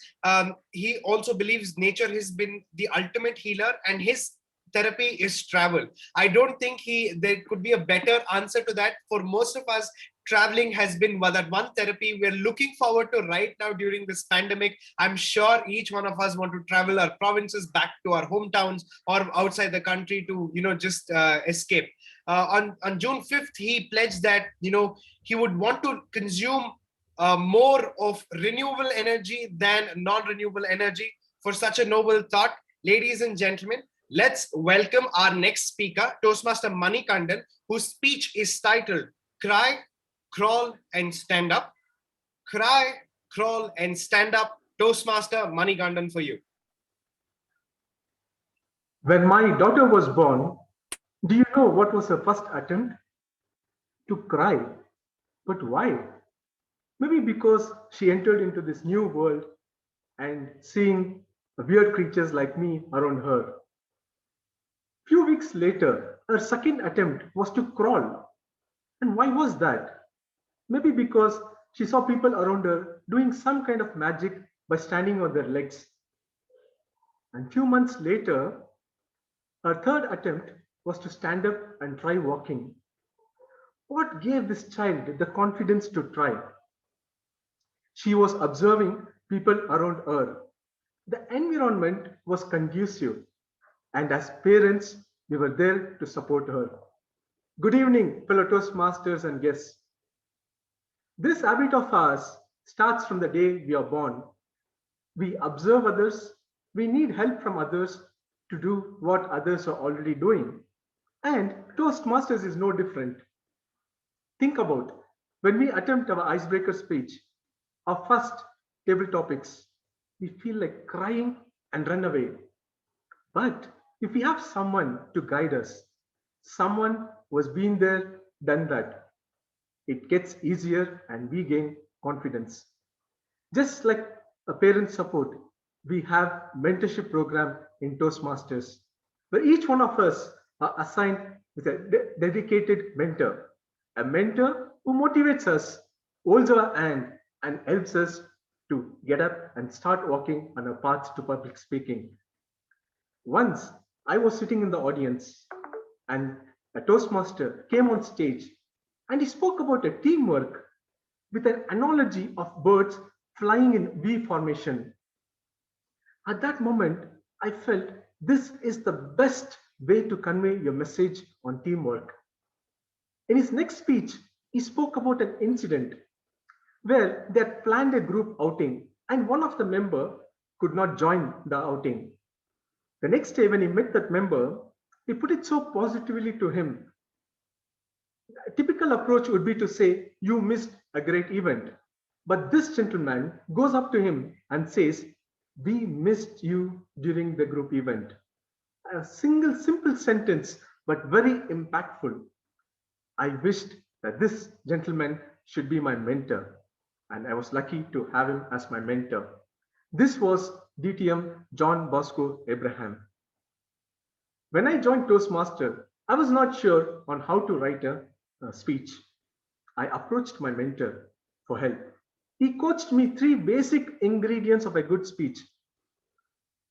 he also believes nature has been the ultimate healer, and his therapy is travel. I don't think there could be a better answer to that. For most of us, traveling has been that one therapy we're looking forward to right now during this pandemic. I'm sure each one of us want to travel our provinces, back to our hometowns, or outside the country to just escape. On June 5th, he pledged that he would want to consume more of renewable energy than non-renewable energy. For such a noble thought, ladies and gentlemen, let's welcome our next speaker, Toastmaster Manikandan, whose speech is titled Cry, Crawl and Stand Up. Cry, crawl and stand up. Toastmaster Manikandan, for you. When my daughter was born, do you know what was her first attempt? To cry. But why? Maybe because she entered into this new world and seeing weird creatures like me around her. Few weeks later, her second attempt was to crawl. And why was that? Maybe because she saw people around her doing some kind of magic by standing on their legs. And few months later, her third attempt was to stand up and try walking. What gave this child the confidence to try? She was observing people around her. The environment was conducive, and as parents, we were there to support her. Good evening, fellow Toastmasters and guests. This habit of ours starts from the day we are born. We observe others, we need help from others to do what others are already doing. And Toastmasters is no different. Think about when we attempt our icebreaker speech, our first table topics, we feel like crying and run away. But if we have someone to guide us, someone who has been there, done that, it gets easier and we gain confidence. Just like a parent support, we have mentorship program in Toastmasters, where each one of us are assigned with a dedicated mentor, a mentor who motivates us, holds our hand, and helps us to get up and start walking on a path to public speaking. Once I was sitting in the audience and a Toastmaster came on stage and he spoke about a teamwork with an analogy of birds flying in V formation. At that moment, I felt this is the best way to convey your message on teamwork. In his next speech, he spoke about an incident where they had planned a group outing and one of the members could not join the outing. The next day when he met that member, he put it so positively to him. A typical approach would be to say, you missed a great event. But this gentleman goes up to him and says, we missed you during the group event. A single simple sentence, but very impactful. I wished that this gentleman should be my mentor, and I was lucky to have him as my mentor. This was DTM John Bosco Abraham. When I joined Toastmaster, I was not sure on how to write a speech. I approached my mentor for help. He coached me 3 basic ingredients of a good speech: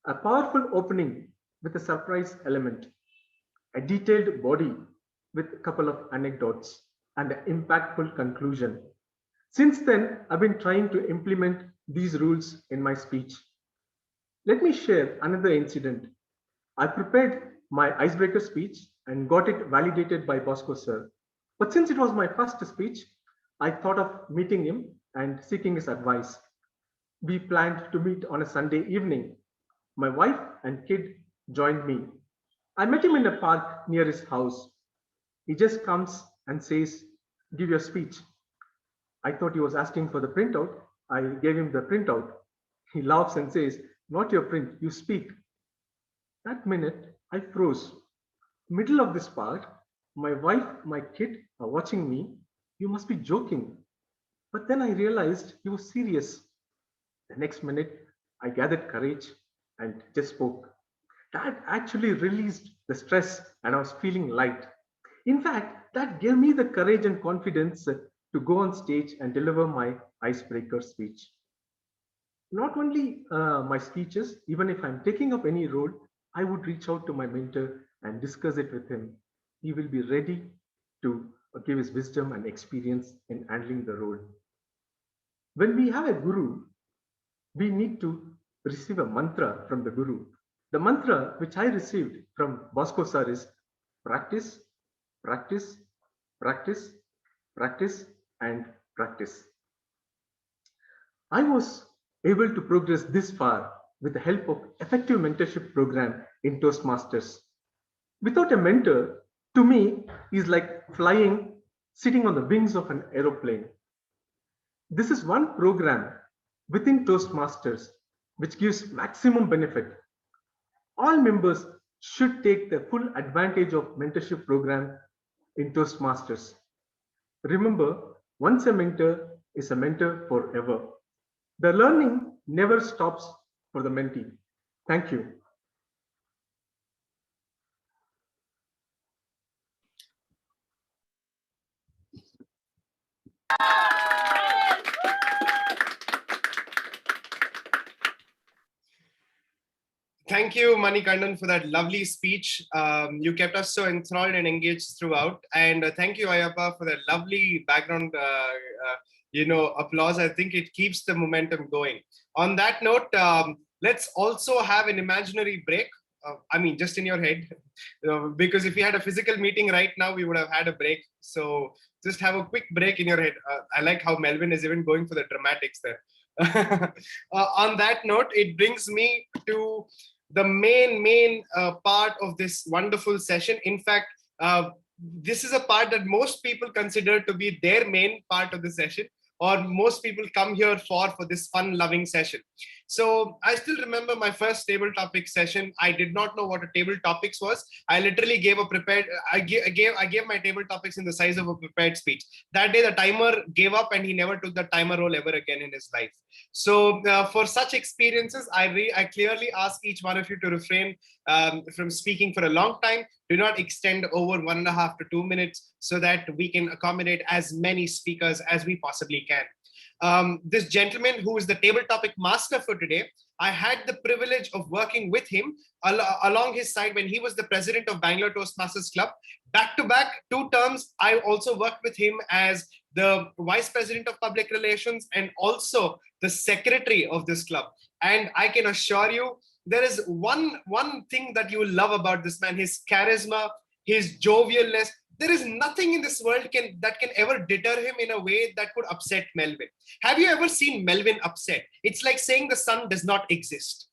a powerful opening with a surprise element, a detailed body with a couple of anecdotes, and an impactful conclusion. Since then, I've been trying to implement these rules in my speech. Let me share another incident. I prepared my icebreaker speech and got it validated by Bosco sir. But since it was my first speech, I thought of meeting him and seeking his advice. We planned to meet on a Sunday evening. My wife and kid joined me. I met him in a park near his house. He just comes and says, "Give your speech." I thought he was asking for the printout. I gave him the printout. He laughs and says, "Not your print, you speak." That minute, I froze. Middle of this part, my wife, my kid are watching me. "You must be joking." But then I realized he was serious. The next minute, I gathered courage and just spoke. That actually released the stress and I was feeling light. In fact, that gave me the courage and confidence to go on stage and deliver my icebreaker speech. Not only my speeches, even if I'm taking up any role, I would reach out to my mentor and discuss it with him. He will be ready to give his wisdom and experience in handling the role. When we have a guru, we need to receive a mantra from the guru. The mantra which I received from Bosco sir is practice, practice, practice, practice, and practice. I was able to progress this far with the help of effective mentorship program in Toastmasters. Without a mentor, to me, is like flying, sitting on the wings of an aeroplane. This is one program within Toastmasters which gives maximum benefit. All members should take the full advantage of mentorship program in Toastmasters. Remember, once a mentor is a mentor forever. The learning never stops for the mentee. Thank you. Thank you, Manikandan, for that lovely speech. You kept us so enthralled and engaged throughout. And thank you, Ayappa, for that lovely background, applause. I think it keeps the momentum going. On that note, let's also have an imaginary break. Just in your head, because if we had a physical meeting right now, we would have had a break. So just have a quick break in your head. I like how Melvin is even going for the dramatics there. On that note, it brings me to the main part of this wonderful session. In fact, this is a part that most people consider to be their main part of the session, or most people come here for this fun-loving session. So I still remember my first table topic session. I did not know what a table topics was. I literally gave a prepared, I gave my table topics in the size of a prepared speech. That day the timer gave up and he never took the timer role ever again in his life. So for such experiences, I clearly ask each one of you to refrain from speaking for a long time. Do not extend over 1.5 to 2 minutes so that we can accommodate as many speakers as we possibly can. This gentleman who is the table topic master for today, I had the privilege of working with him along his side when he was the president of Bangalore Toastmasters Club. Back to back 2 terms, I also worked with him as the vice president of public relations and also the secretary of this club. And I can assure you, there is one thing that you will love about this man: his charisma, his jovialness. There is nothing in this world that can ever deter him in a way that could upset Melvin. Have you ever seen Melvin upset? It's like saying the sun does not exist.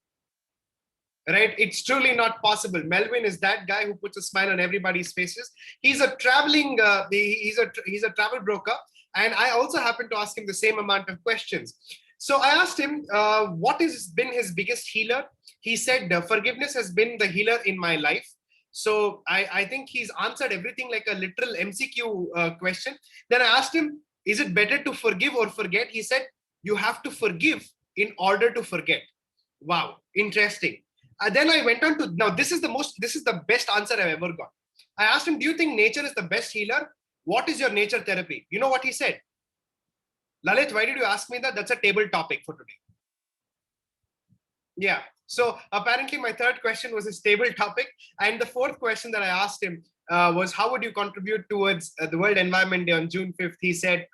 Right? It's truly not possible. Melvin is that guy who puts a smile on everybody's faces. He's a traveling, he's a travel broker. And I also happened to ask him the same amount of questions. So I asked him, what has been his biggest healer? He said, forgiveness has been the healer in my life. So I think he's answered everything like a literal MCQ question. Then I asked him, is it better to forgive or forget? He said, you have to forgive in order to forget. Wow, interesting. Then I went on to, now this is the best answer I've ever got. I asked him, do you think nature is the best healer? What is your nature therapy? You know what he said? Lalit, why did you ask me that? That's a table topic for today. Yeah. So apparently my third question was a stable topic. And the fourth question that I asked him was, how would you contribute towards the World Environment Day on June 5th? He said,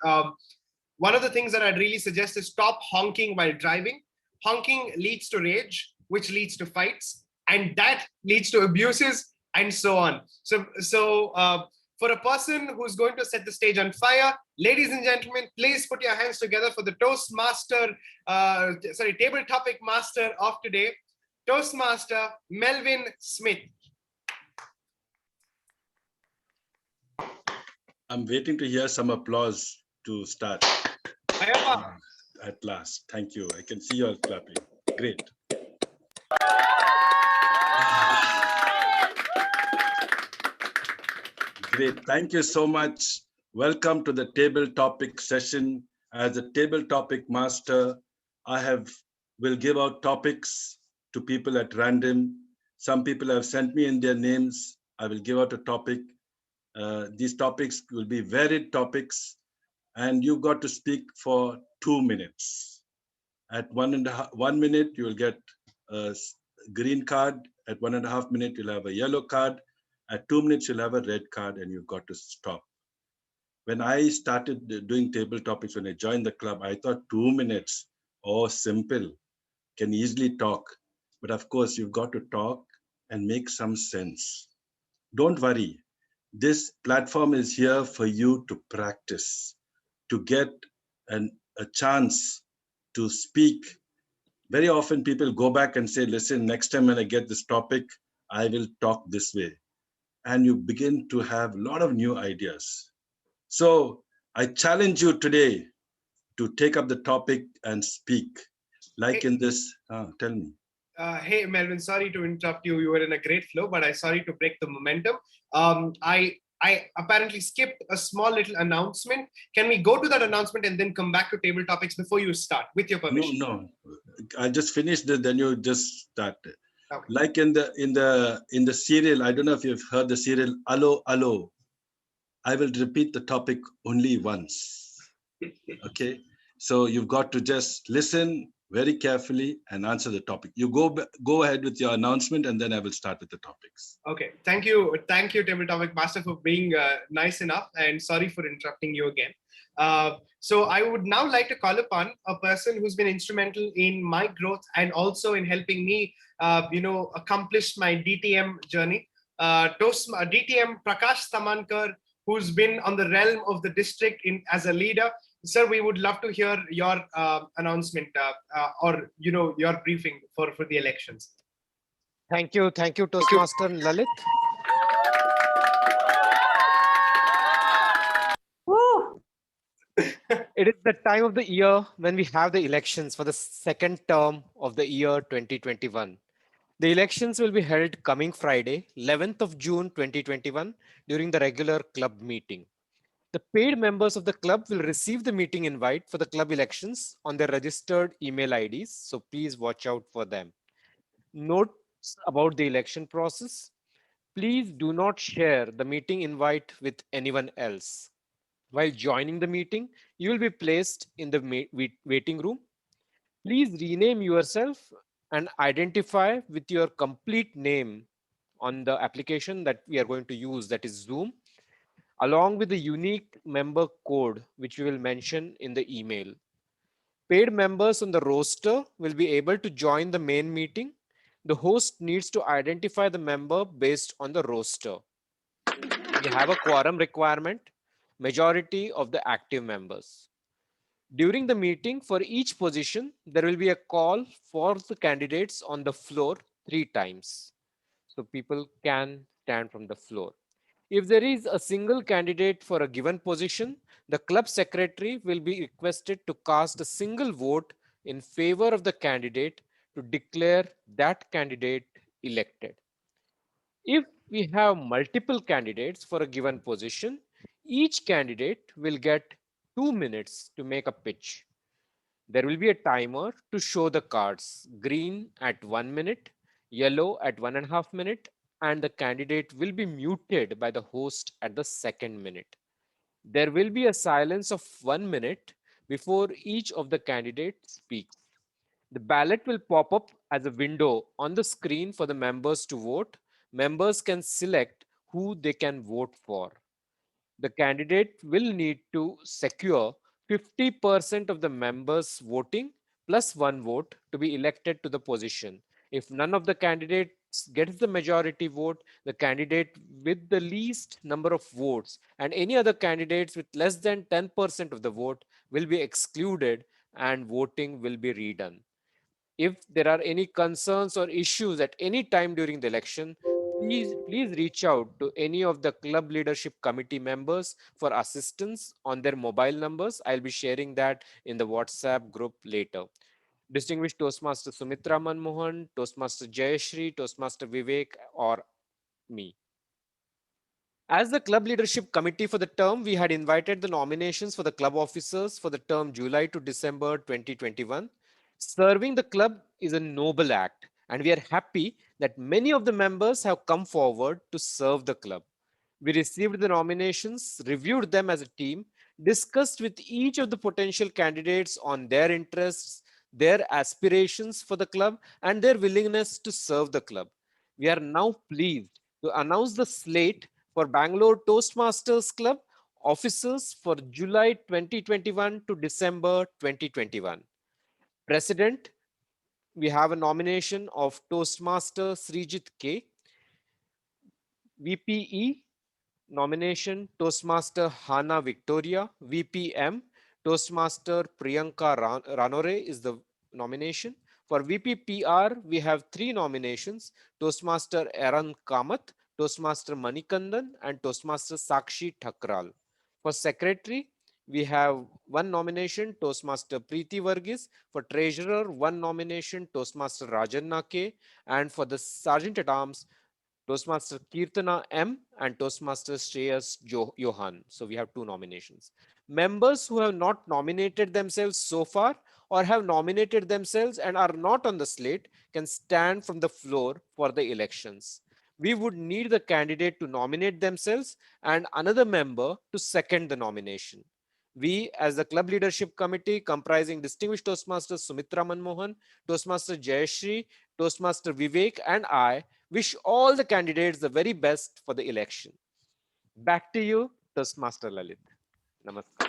one of the things that I'd really suggest is stop honking while driving. Honking leads to rage, which leads to fights, and that leads to abuses and so on. So for a person who's going to set the stage on fire, ladies and gentlemen, please put your hands together for the table topic master of today, Toastmaster Melvin Smith. I'm waiting to hear some applause to start. At last, thank you. I can see you all clapping. Great. Great. Thank you so much. Welcome to the table topic session. As a table topic master, I will give out topics to people at random. Some people have sent me in their names. I will give out a topic. These topics will be varied topics, and you got to speak for 2 minutes. At 1 minute, you will get a green card. At 1.5 minutes, you'll have a yellow card. At 2 minutes, you'll have a red card, and you've got to stop. When I started doing table topics, when I joined the club, I thought 2 minutes, oh, simple, can easily talk. But of course, you've got to talk and make some sense. Don't worry. This platform is here for you to practice, to get a chance to speak. Very often people go back and say, listen, next time when I get this topic, I will talk this way. And you begin to have a lot of new ideas. So I challenge you today to take up the topic and speak. Like in this, tell me. Hey, Melvin, sorry to interrupt you. You were in a great flow, but I'm sorry to break the momentum. I apparently skipped a small little announcement. Can we go to that announcement and then come back to table topics before you start, with your permission? No. I just finished it, then you just started. Okay. Like in the serial, I don't know if you've heard the serial Allo Allo. I will repeat the topic only once. Okay, so you've got to just listen very carefully and answer the topic. You go ahead with your announcement, and then I will start with the topics. Okay, thank you, table topic master, for being nice enough, and sorry for interrupting you again. So I would now like to call upon a person who's been instrumental in my growth and also in helping me, accomplish my DTM journey. DTM Prakash Tamankar, who's been on the realm of the district as a leader. Sir, we would love to hear your announcement or your briefing for the elections. Thank you, Toastmaster Lalit. Woo! It is the time of the year when we have the elections for the second term of the year 2021. The elections will be held coming Friday, 11th of June 2021, during the regular club meeting. The paid members of the club will receive the meeting invite for the club elections on their registered email IDs, so please watch out for them. Notes about the election process. Please do not share the meeting invite with anyone else. While joining the meeting, you will be placed in the waiting room. Please rename yourself and identify with your complete name on the application that we are going to use, that is Zoom, along with the unique member code, which we will mention in the email. Paid members on the roster will be able to join the main meeting. The host needs to identify the member based on the roster. We have a quorum requirement, majority of the active members. During the meeting, for each position, there will be a call for the candidates on the floor 3 times. So people can stand from the floor. If there is a single candidate for a given position, the club secretary will be requested to cast a single vote in favor of the candidate to declare that candidate elected. If we have multiple candidates for a given position, each candidate will get 2 minutes to make a pitch. There will be a timer to show the cards, green at 1 minute, yellow at 1.5 minutes, and the candidate will be muted by the host at the 2nd minute. There will be a silence of 1 minute before each of the candidates speaks. The ballot will pop up as a window on the screen for the members to vote. Members can select who they can vote for. The candidate will need to secure 50% of the members voting plus 1 vote to be elected to the position. If none of the candidates gets the majority vote, the candidate with the least number of votes and any other candidates with less than 10% of the vote will be excluded and voting will be redone. If there are any concerns or issues at any time during the election, please reach out to any of the club leadership committee members for assistance on their mobile numbers. I'll be sharing that in the WhatsApp group later. Distinguished Toastmaster Sumitra Manmohan, Toastmaster Jayashri, Toastmaster Vivek, or me. As the club leadership committee for the term, we had invited the nominations for the club officers for the term July to December 2021. Serving the club is a noble act, and we are happy that many of the members have come forward to serve the club. We received the nominations, reviewed them as a team, discussed with each of the potential candidates on their interests, their aspirations for the club, and their willingness to serve the club. We are now pleased to announce the slate for Bangalore Toastmasters Club officers for July 2021 to December 2021. President, we have a nomination of Toastmaster Srijit K. VPE nomination Toastmaster Hana Victoria. VPM Toastmaster Priyanka Ranore is the nomination. For VPPR, we have 3 nominations: Toastmaster Aaron Kamath, Toastmaster Manikandan, and Toastmaster Sakshi Thakral. For Secretary, we have 1 nomination, Toastmaster Preeti Varghese. For Treasurer, 1 nomination, Toastmaster Rajanna K. And for the Sergeant at Arms, Toastmaster Kirtana M and Toastmaster Shreyas Johan. So we have 2 nominations. Members who have not nominated themselves so far or have nominated themselves and are not on the slate can stand from the floor for the elections. We would need the candidate to nominate themselves and another member to second the nomination. We, as the club leadership committee comprising distinguished Toastmasters Sumitra Manmohan, Toastmaster Jayashri, Toastmaster Vivek, and I, wish all the candidates the very best for the election. Back to you, Toastmaster Lalit. Namaskar.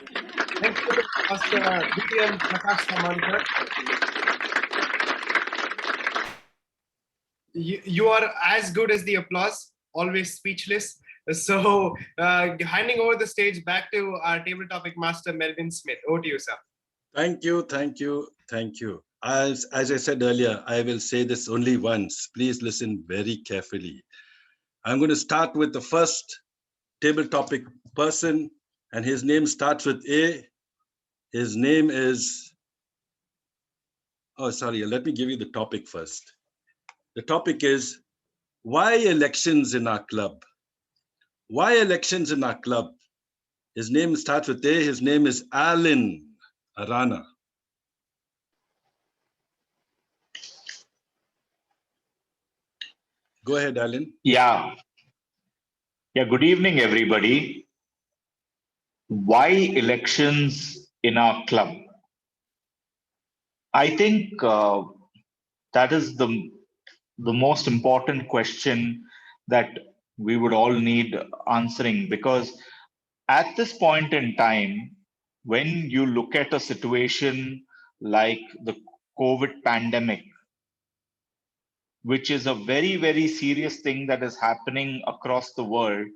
Thank you, Master DPM Prakash Samankar. You are as good as the applause, always speechless. So handing over the stage back to our table topic master, Melvin Smith. Over to you, sir. Thank you, thank you, thank you. As I said earlier, I will say this only once. Please listen very carefully. I'm going to start with the first table topic person, and his name starts with A. His name is, oh, sorry, let me give you the topic first. The topic is, why elections in our club? Why elections in our club? His name starts with A. His name is Alan Arana. Go ahead, Alan. Yeah. Good evening, everybody. Why elections in our club? I think that is the most important question that we would all need answering, because at this point in time, when you look at a situation like the COVID pandemic, which is a very, very serious thing that is happening across the world,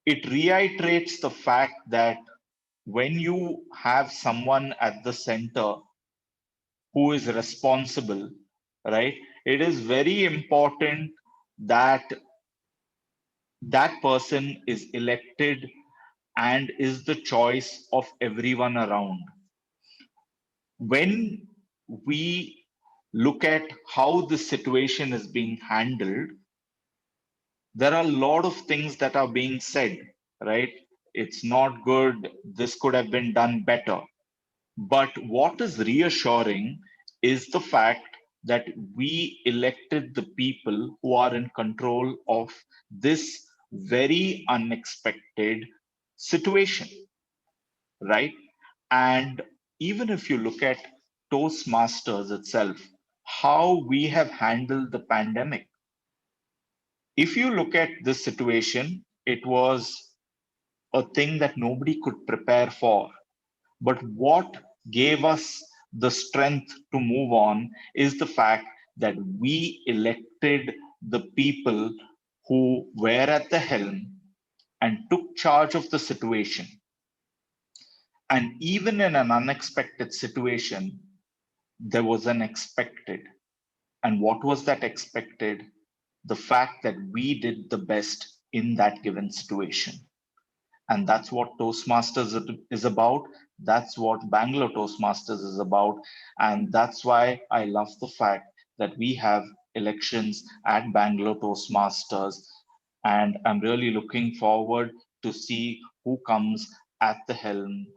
it reiterates the fact that when you have someone at the center who is responsible, right, it is very important that that person is elected and is the choice of everyone around. When we look at how this situation is being handled, there are a lot of things that are being said, right? it's not good, this could have been done better. But what is reassuring is the fact that we elected the people who are in control of this very unexpected situation, right? And even if you look at Toastmasters itself, how we have handled the pandemic. If you look at this situation, it was a thing that nobody could prepare for. But what gave us the strength to move on is the fact that we elected the people who were at the helm and took charge of the situation. And even in an unexpected situation, there was an expected. And what was that expected? The fact that we did the best in that given situation. And that's what Toastmasters is about. That's what Bangalore Toastmasters is about. And that's why I love the fact that we have elections at Bangalore Toastmasters. And I'm really looking forward to see who comes at the helm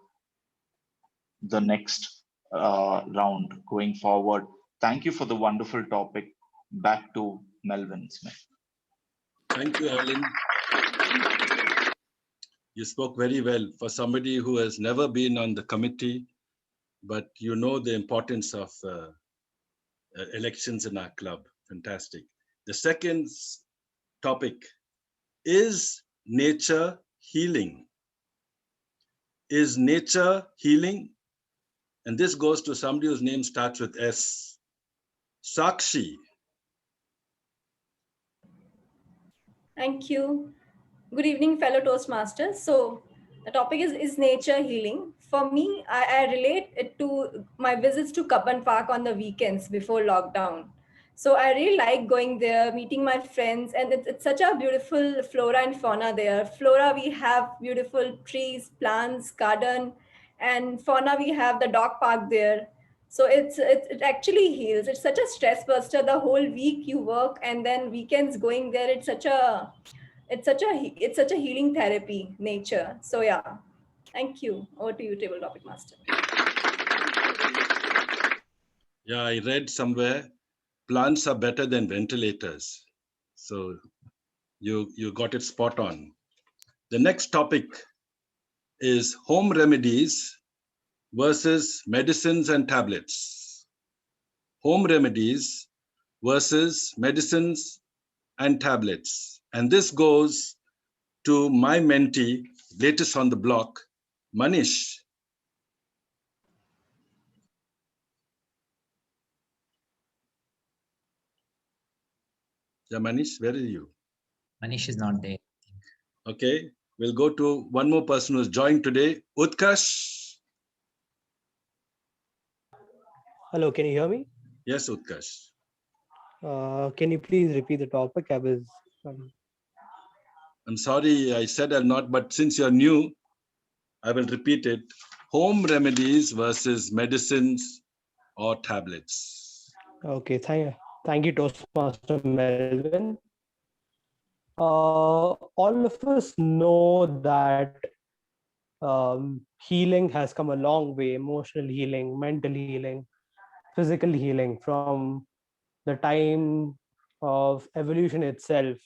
the next round going forward. Thank you for the wonderful topic. Back to Melvin Smith. Thank you, Alan. You spoke very well for somebody who has never been on the committee, but you know the importance of elections in our club. Fantastic. The second topic is nature healing. Is nature healing? And this goes to somebody whose name starts with S. Sakshi. Thank you. Good evening, fellow Toastmasters. So the topic is nature healing. For me, I relate it to my visits to Kabban Park on the weekends before lockdown. So I really like going there, meeting my friends, and it's such a beautiful flora and fauna there. Flora, we have beautiful trees, plants, garden, and fauna, we have the dog park there. So it actually heals. It's such a stress buster. The whole week you work, and then weekends going there, it's such a healing therapy, nature. So yeah, thank you. Over to you, Table Topic Master. Yeah, I read somewhere, plants are better than ventilators. So you got it spot on. The next topic is home remedies versus medicines and tablets. Home remedies versus medicines and tablets. And this goes to my mentee, latest on the block, Manish. Yeah, Manish, where are you? Manish is not there. Okay, we'll go to one more person who's joined today, Utkarsh. Hello, can you hear me? Yes, Utkarsh. Can you please repeat the topic? I'm sorry, I said I'll not, but since you're new, I will repeat it. Home remedies versus medicines or tablets. Okay, thank you, Toastmaster Melvin. All of us know that healing has come a long way, emotional healing, mental healing, physical healing from the time of evolution itself.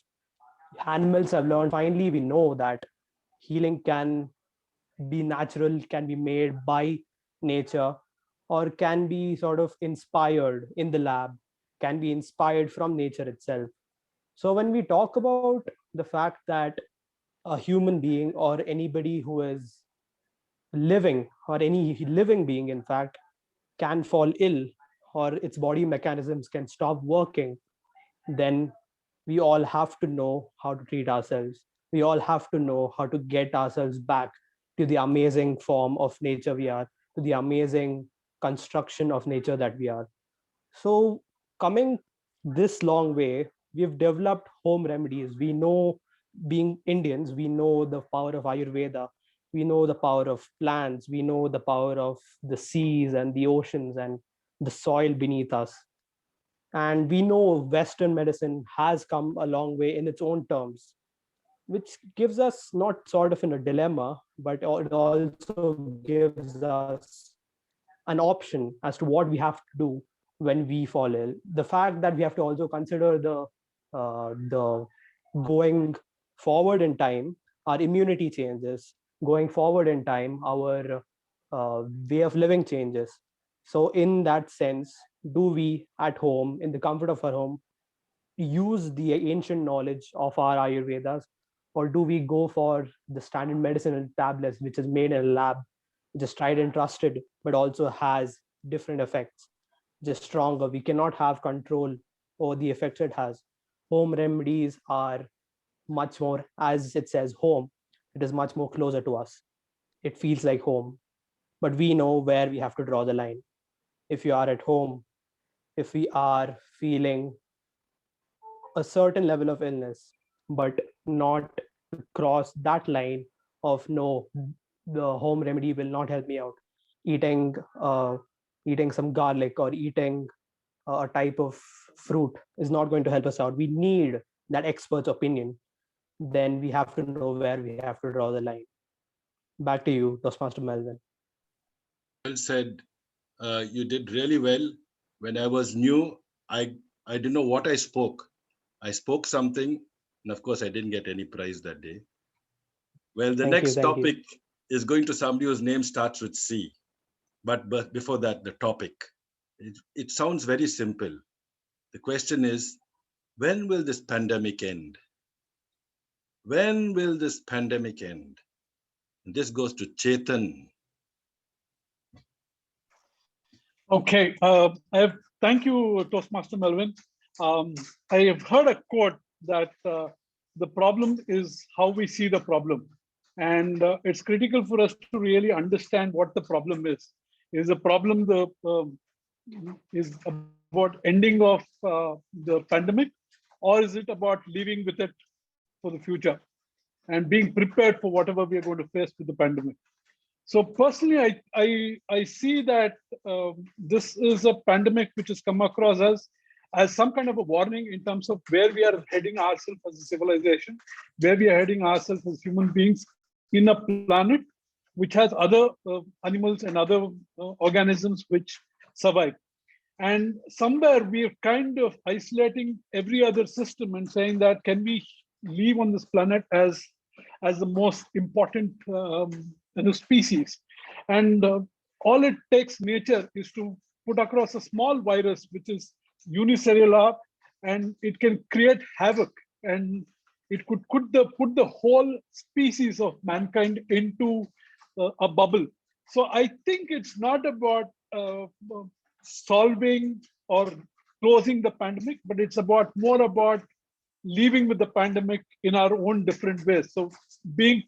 Animals have learned, finally we know that healing can be natural, can be made by nature, or can be sort of inspired in the lab, can be inspired from nature itself. So when we talk about the fact that a human being or anybody who is living, or any living being in fact, can fall ill or its body mechanisms can stop working, then we all have to know how to treat ourselves. We all have to know how to get ourselves back to the amazing form of nature we are, to the amazing construction of nature that we are. So coming this long way, we've developed home remedies. We know, being Indians, we know the power of Ayurveda. We know the power of plants. We know the power of the seas and the oceans and the soil beneath us. And we know Western medicine has come a long way in its own terms. which gives us not sort of in a dilemma, but it also gives us an option as to what we have to do when we fall ill. The fact that we have to also consider the going forward in time, our immunity changes. Going forward in time, our way of living changes. So in that sense, do we at home, in the comfort of our home, use the ancient knowledge of our Ayurvedas, or do we go for the standard medicinal tablets, which is made in a lab, which is tried and trusted, but also has different effects, just stronger? We cannot have control over the effects it has. Home remedies are much more, as it says, home. It is much more closer to us. It feels like home, but we know where we have to draw the line. If you are at home, if we are feeling a certain level of illness, but not cross that line of no, the home remedy will not help me out. Eating some garlic or eating a type of fruit is not going to help us out. We need that expert's opinion. Then we have to know where we have to draw the line. Back to you, Toastmaster Melvin. Well said. You did really well. When I was new, I didn't know what I spoke. I spoke something, and of course, I didn't get any prize that day. Well, the next topic is going to somebody whose name starts with C. But before that, the topic. It sounds very simple. The question is, when will this pandemic end? When will this pandemic end? And this goes to Chetan. Okay, thank you, Toastmaster Melvin. I have heard a quote that the problem is how we see the problem. And it's critical for us to really understand what the problem is. Is the problem is about ending of the pandemic, or is it about living with it for the future and being prepared for whatever we are going to face with the pandemic? So personally, I see that this is a pandemic which has come across us as some kind of a warning in terms of where we are heading ourselves as a civilization, where we are heading ourselves as human beings in a planet which has other animals and other organisms which survive. And somewhere we are kind of isolating every other system and saying that, can we live on this planet as the most important species? And all it takes nature is to put across a small virus which is unicellular, and it can create havoc, and it could put the whole species of mankind into a bubble. So I think it's not about solving or closing the pandemic, but it's more about living with the pandemic in our own different ways. So being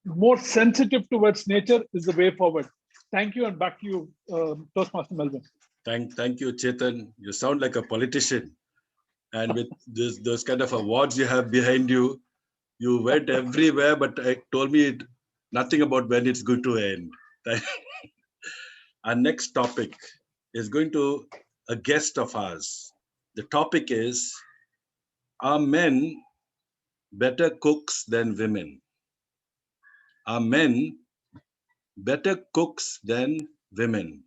more sensitive towards nature is the way forward. Thank you, and back to you, Toastmaster Melvin. Thank you, Chetan. You sound like a politician. And with those kind of awards you have behind you, you went everywhere, but told me nothing about when it's going to end. Our next topic is going to a guest of ours. The topic is, are men better cooks than women? Are men better cooks than women?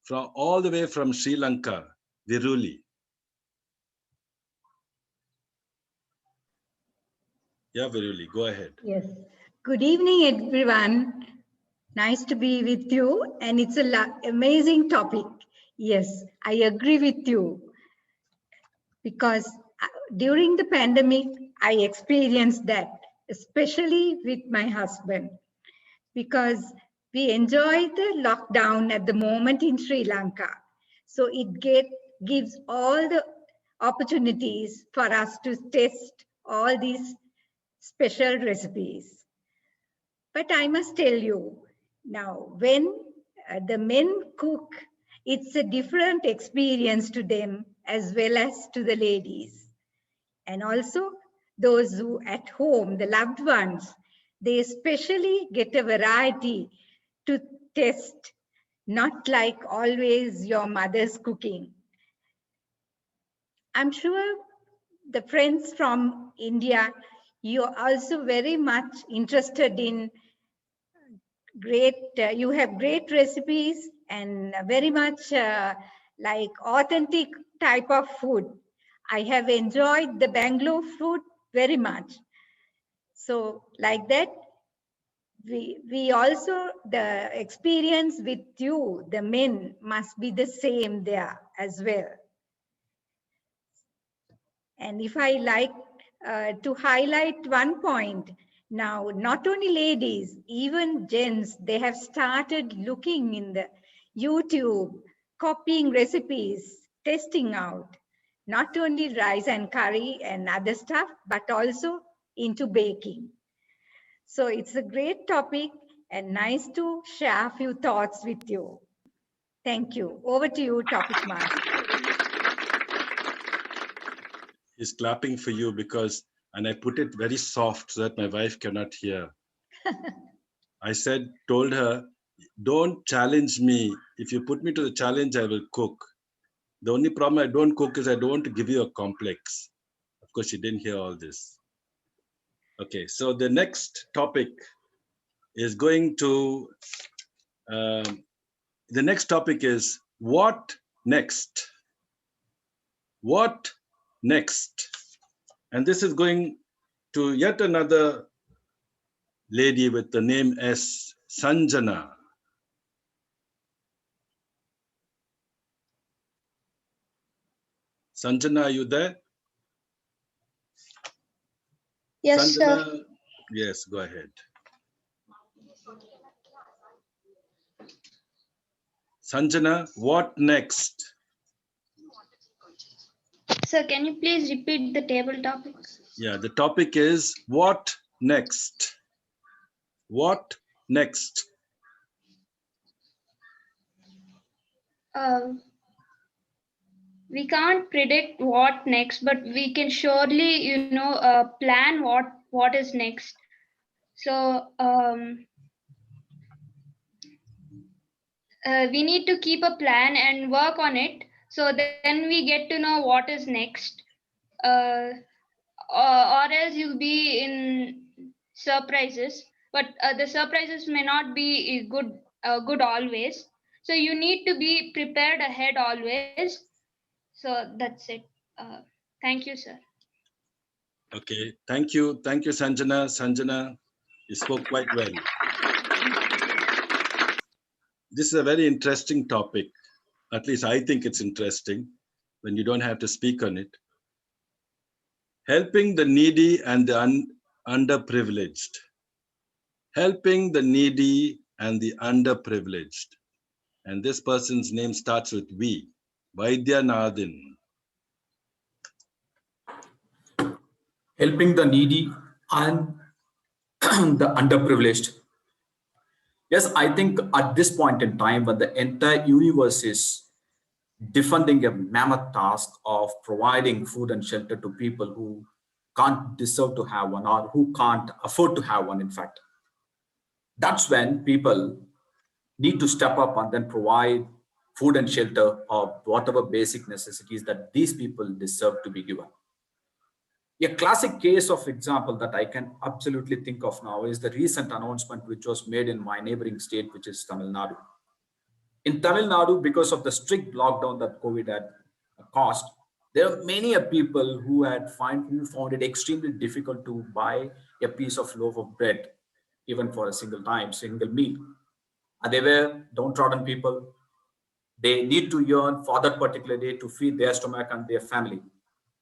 From all the way from Sri Lanka, Viruli. Yeah, Viruli, go ahead. Yes. Good evening, everyone. Nice to be with you, and it's an amazing topic. Yes, I agree with you, because during the pandemic, I experienced that, especially with my husband, because we enjoyed the lockdown at the moment in Sri Lanka. So it gives all the opportunities for us to test all these special recipes. But I must tell you, now when the men cook, it's a different experience to them as well as to the ladies. And also those who at home, the loved ones, they especially get a variety to test, not like always your mother's cooking. I'm sure the friends from India, you're also very much interested in you have great recipes and very much like authentic type of food. I have enjoyed the Bangalore food very much. So like that, we also, the experience with you, the men, must be the same there as well. And if I like to highlight one point, now not only ladies, even gents, they have started looking in the YouTube, copying recipes, testing out, not only rice and curry and other stuff, but also into baking. So it's a great topic and nice to share a few thoughts with you. Thank you. Over to you, Topic Master. He's clapping for you and I put it very soft so that my wife cannot hear. I told her, don't challenge me. If you put me to the challenge, I will cook. The only problem I don't cook is I don't want to give you a complex. Of course, she didn't hear all this. Okay, so the next topic is what next? What next? And this is going to yet another lady with the name S. Sanjana. Sanjana, are you there? Yes, Sanjana, sir. yes, go ahead. Sanjana, what next? Sir, can you please repeat the table topic? Yeah, the topic is what next? What next? We can't predict what next, but we can surely, plan what is next. So we need to keep a plan and work on it. So then we get to know what is next. Or else you'll be in surprises, but the surprises may not be good always. So you need to be prepared ahead always. So that's it. Thank you, sir. Okay, thank you, Sanjana. Sanjana, you spoke quite well. This is a very interesting topic. At least I think it's interesting when you don't have to speak on it. Helping the needy and the underprivileged. Helping the needy and the underprivileged. And this person's name starts with V, Vaidyanathan. Helping the needy and the underprivileged. Yes, I think at this point in time, when the entire universe is defending a mammoth task of providing food and shelter to people who can't deserve to have one or who can't afford to have one, in fact, that's when people need to step up and then provide food and shelter or whatever basic necessities that these people deserve to be given. A classic case of example that I can absolutely think of now is the recent announcement which was made in my neighboring state, which is Tamil Nadu. In Tamil Nadu, because of the strict lockdown that COVID had caused, there are many people who found it extremely difficult to buy a piece of loaf of bread, even for a single meal. And they were downtrodden people. They need to yearn for that particular day to feed their stomach and their family.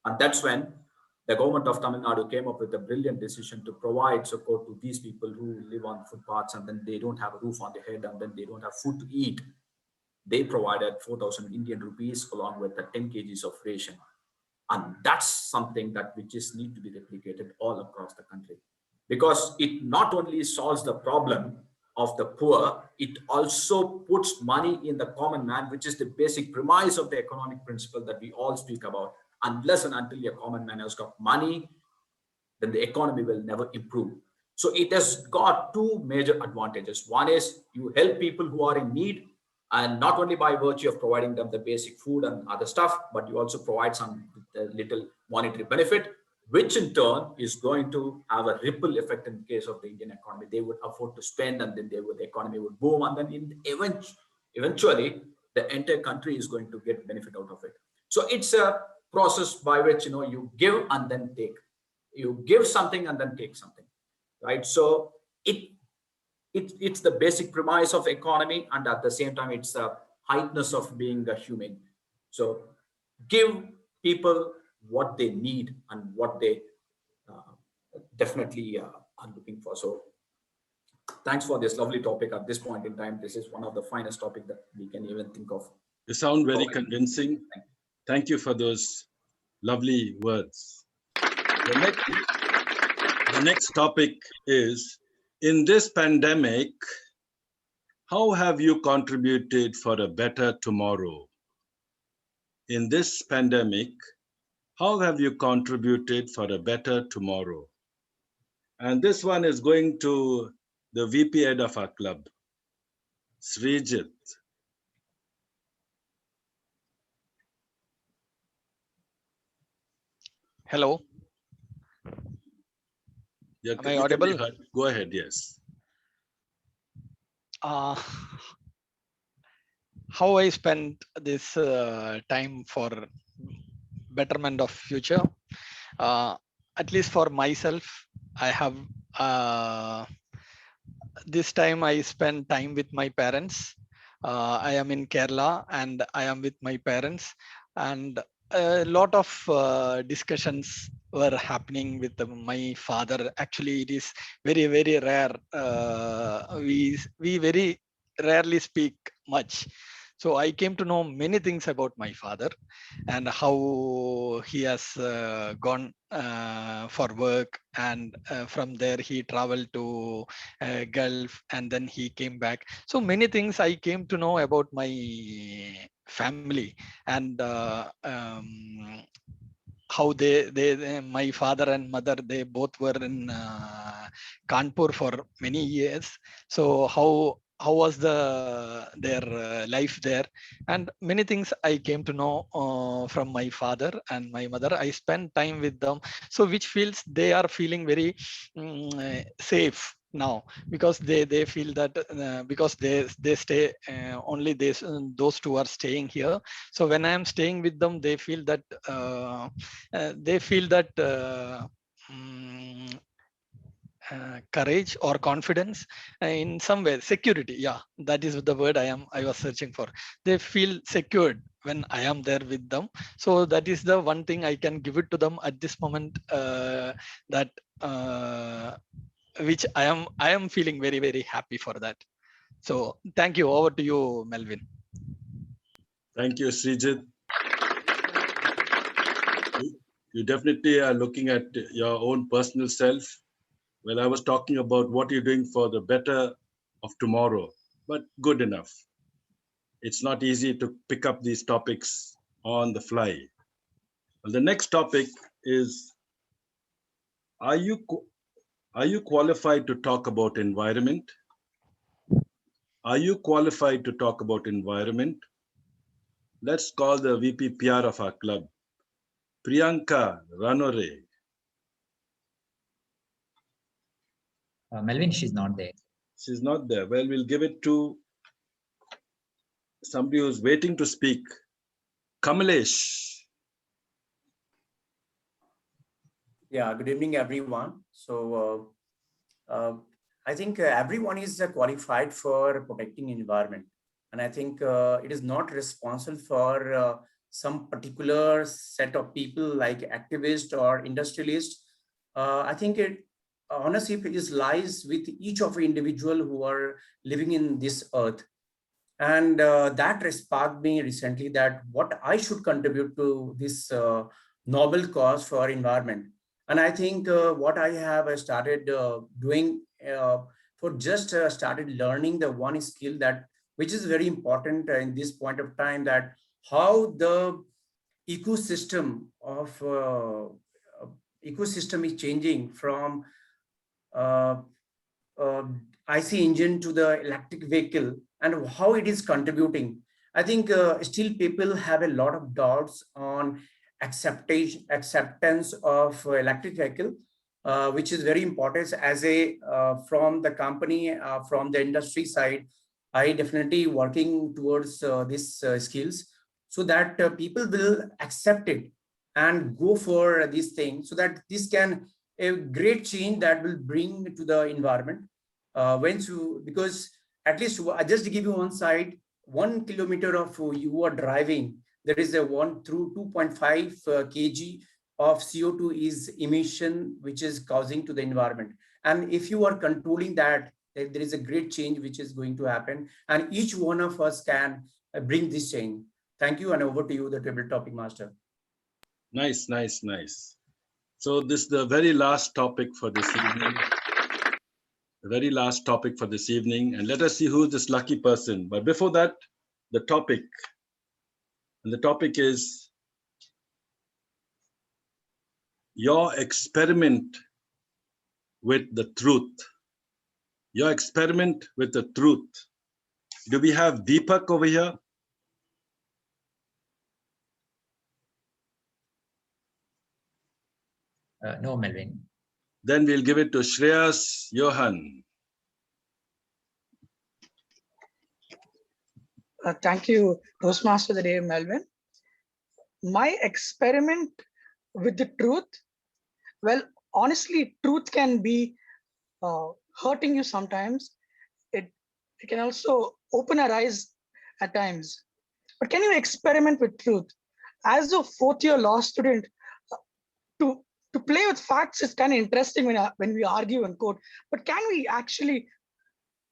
And that's when the government of Tamil Nadu came up with a brilliant decision to provide support to these people who live on footpaths and then they don't have a roof on their head and then they don't have food to eat. They provided 4,000 Indian rupees along with the 10 kgs of ration. And that's something that we just need to be replicated all across the country. Because it not only solves the problem of the poor, it also puts money in the common man, which is the basic premise of the economic principle that we all speak about. Unless and until a common man has got money, then the economy will never improve. So it has got two major advantages. One is you help people who are in need, and not only by virtue of providing them the basic food and other stuff, but you also provide some little monetary benefit. which in turn is going to have a ripple effect in the case of the Indian economy. They would afford to spend, and then the economy would boom, and then eventually the entire country is going to get benefit out of it. So it's a process by which you give and then take. You give something and then take something, right? So it's the basic premise of economy, and at the same time, it's the heightness of being a human. So give people what they need and what they definitely are looking for. So thanks for this lovely topic at this point in time. This is one of the finest topics that we can even think of. You sound very convincing. Thank you for those lovely words. The next topic is, in this pandemic, how have you contributed for a better tomorrow? In this pandemic, how have you contributed for a better tomorrow? And this one is going to the VP head of our club, Srijit. Hello. Yeah, am I audible? Go ahead, yes. How I spent this time for betterment of future? At least for myself, I have this time I spend time with my parents. I am in Kerala and I am with my parents, and a lot of discussions were happening with my father. Actually, it is very, very rare. We very rarely speak much. So I came to know many things about my father and how he has gone for work, and from there he traveled to Gulf, and then he came back. So many things I came to know about my family, and how they my father and mother, they both were in Kanpur for many years. So how was their life there, and many things I came to know from my father and my mother. I spent time with them, so which feels they are feeling very safe now, because they feel that because they stay only those two are staying here. So when I am staying with them, they feel that courage or confidence, in some way security. Yeah, that is the word I was searching for. They feel secured when I am there with them. So that is the one thing I can give it to them at this moment, that which I am feeling very, very happy for that. So thank you. Over to you, Melvin. Thank you, Srijit. You definitely are looking at your own personal self. Well, I was talking about what you're doing for the better of tomorrow, but good enough. It's not easy to pick up these topics on the fly. Well, the next topic is, are you qualified to talk about environment? Are you qualified to talk about environment? Let's call the VP PR of our club, Priyanka Ranore. Melvin, she's not there. She's not there. Well, we'll give it to somebody who's waiting to speak. Kamalesh. Yeah, good evening, everyone. So I think everyone is qualified for protecting environment. And I think it is not responsible for some particular set of people like activists or industrialists. I think ownership lies with each of the individual who are living in this earth. And that sparked me recently that what I should contribute to this noble cause for environment. And I think what I have started doing for just started learning the one skill that, which is very important in this point of time, that how the ecosystem of ecosystem is changing from uh, IC engine to the electric vehicle and how it is contributing. I think still people have a lot of doubts on acceptance of electric vehicle, which is very important as a from the company, from the industry side. I definitely working towards these skills so that people will accept it and go for these things, so that this can a great change that will bring to the environment. Because at least just to give you one side, 1 kilometer of you are driving, there is a 1 through 2.5 kg of CO2 is emission, which is causing to the environment. And if you are controlling that, there is a great change which is going to happen, and each one of us can bring this change. Thank you, and over to you, the table topic master. Nice, nice, nice. So this is the very last topic for this evening. The very last topic for this evening, and let us see who is this lucky person. But before that, the topic, and the topic is your experiment with the truth. Your experiment with the truth. Do we have Deepak over here? No, Melvin. Then we'll give it to Shreyas Johan. Thank you, Toastmaster of the Day, Melvin. My experiment with the truth, well, honestly, truth can be hurting you sometimes. It can also open our eyes at times. But can you experiment with truth? As a fourth-year law student, to play with facts is kind of interesting when we argue in court. But can we actually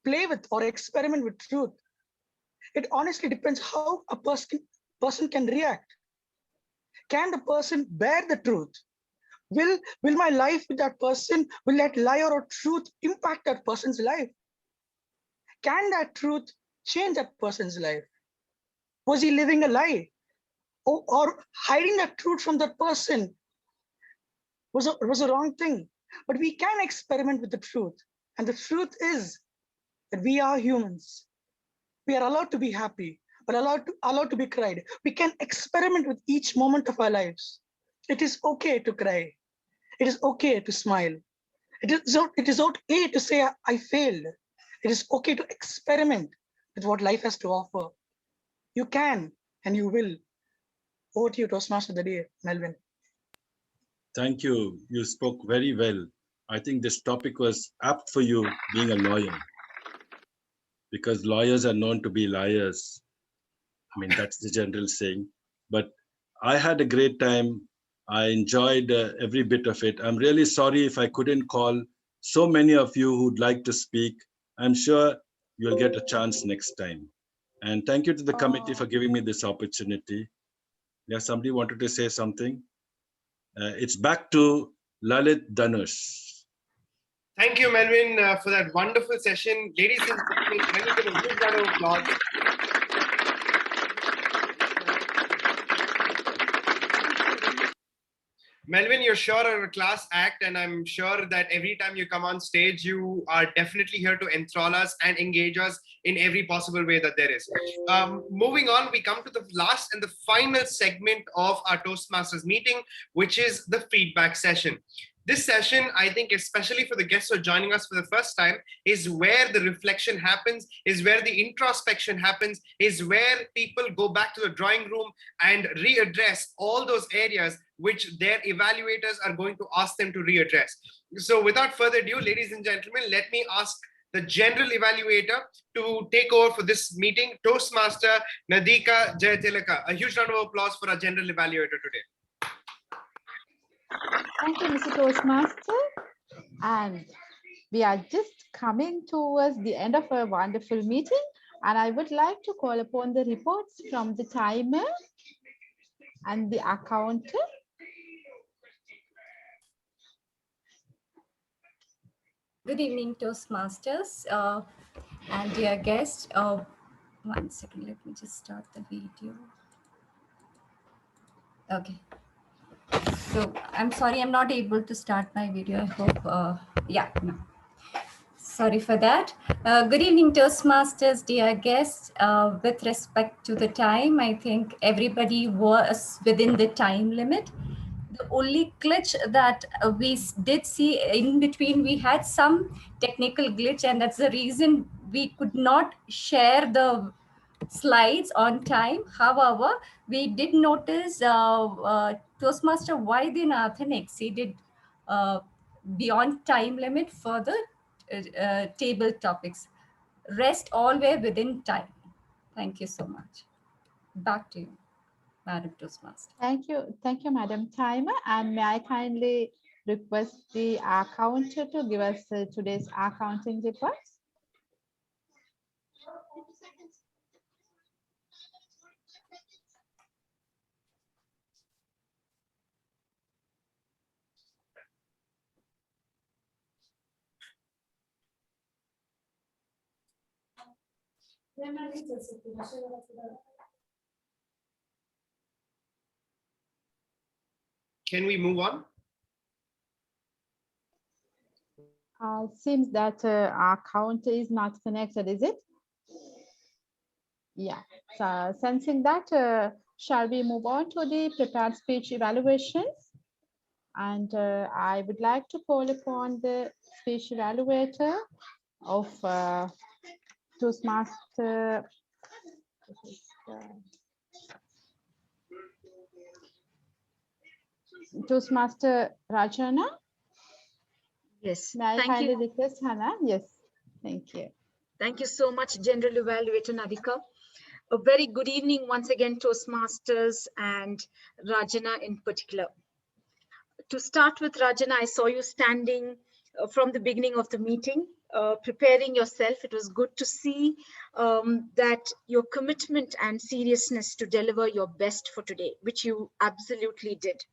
play with or experiment with truth? It honestly depends how a person can react. Can the person bear the truth? Will my life with that person, will that lie or truth impact that person's life? Can that truth change that person's life? Was he living a lie? Or hiding that truth from that person was a wrong thing? But we can experiment with the truth. And the truth is that we are humans. We are allowed to be happy, but allowed to be cried. We can experiment with each moment of our lives. It is okay to cry. It is okay to smile. It is okay to say, I failed. It is okay to experiment with what life has to offer. You can, and you will. Over to you, Toastmaster of the Day, Melvin. Thank you. You spoke very well. I think this topic was apt for you being a lawyer, because lawyers are known to be liars. I mean, that's the general saying. But I had a great time. I enjoyed every bit of it. I'm really sorry if I couldn't call so many of you who'd like to speak. I'm sure you'll get a chance next time. And thank you to the committee for giving me this opportunity. Yeah, somebody wanted to say something. It's back to Lalit Dhanush. Thank you, Melvin, for that wonderful session. Ladies and gentlemen, can you give a huge round of applause? Melvin, you're sure a class act, and I'm sure that every time you come on stage, you are definitely here to enthrall us and engage us in every possible way that there is. Moving on, we come to the last and the final segment of our Toastmasters meeting, which is the feedback session. This session, I think, especially for the guests who are joining us for the first time, is where the reflection happens, is where the introspection happens, is where people go back to the drawing room and readdress all those areas which their evaluators are going to ask them to readdress. So without further ado, ladies and gentlemen, let me ask the general evaluator to take over for this meeting, Toastmaster Nadika Jayatilaka. A huge round of applause for our general evaluator today. Thank you, Mr. Toastmaster. And we are just coming towards the end of a wonderful meeting. And I would like to call upon the reports from the timer and the accountant. Good evening, Toastmasters and dear guests. 1 second, let me just start the video. Okay. So I'm sorry, I'm not able to start my video. I hope, yeah, no. Sorry for that. Good evening, Toastmasters, dear guests. With respect to the time, I think everybody was within the time limit. The only glitch that we did see in between, we had some technical glitch, and that's the reason we could not share the slides on time. However, we did notice Toastmaster Vaidyanathan exceeded beyond time limit for the table topics. Rest all were within time. Thank you so much. Back to you, Madam Toastmaster. Thank you, Madam Timer. And may I kindly request the accountant to give us today's accounting report? Can we move on? Seems that our counter is not connected, is it? Yeah. So sensing that, shall we move on to the prepared speech evaluations? And I would like to call upon the speech evaluator of Toastmaster. Toastmaster Rajana. Yes. May I Thank kindly you. request Hannah? Yes. Thank you. Thank you so much, General Evaluator Navika. A very good evening once again, Toastmasters and Rajana in particular. To start with, Rajana, I saw you standing from the beginning of the meeting, preparing yourself. It was good to see that your commitment and seriousness to deliver your best for today, which you absolutely did.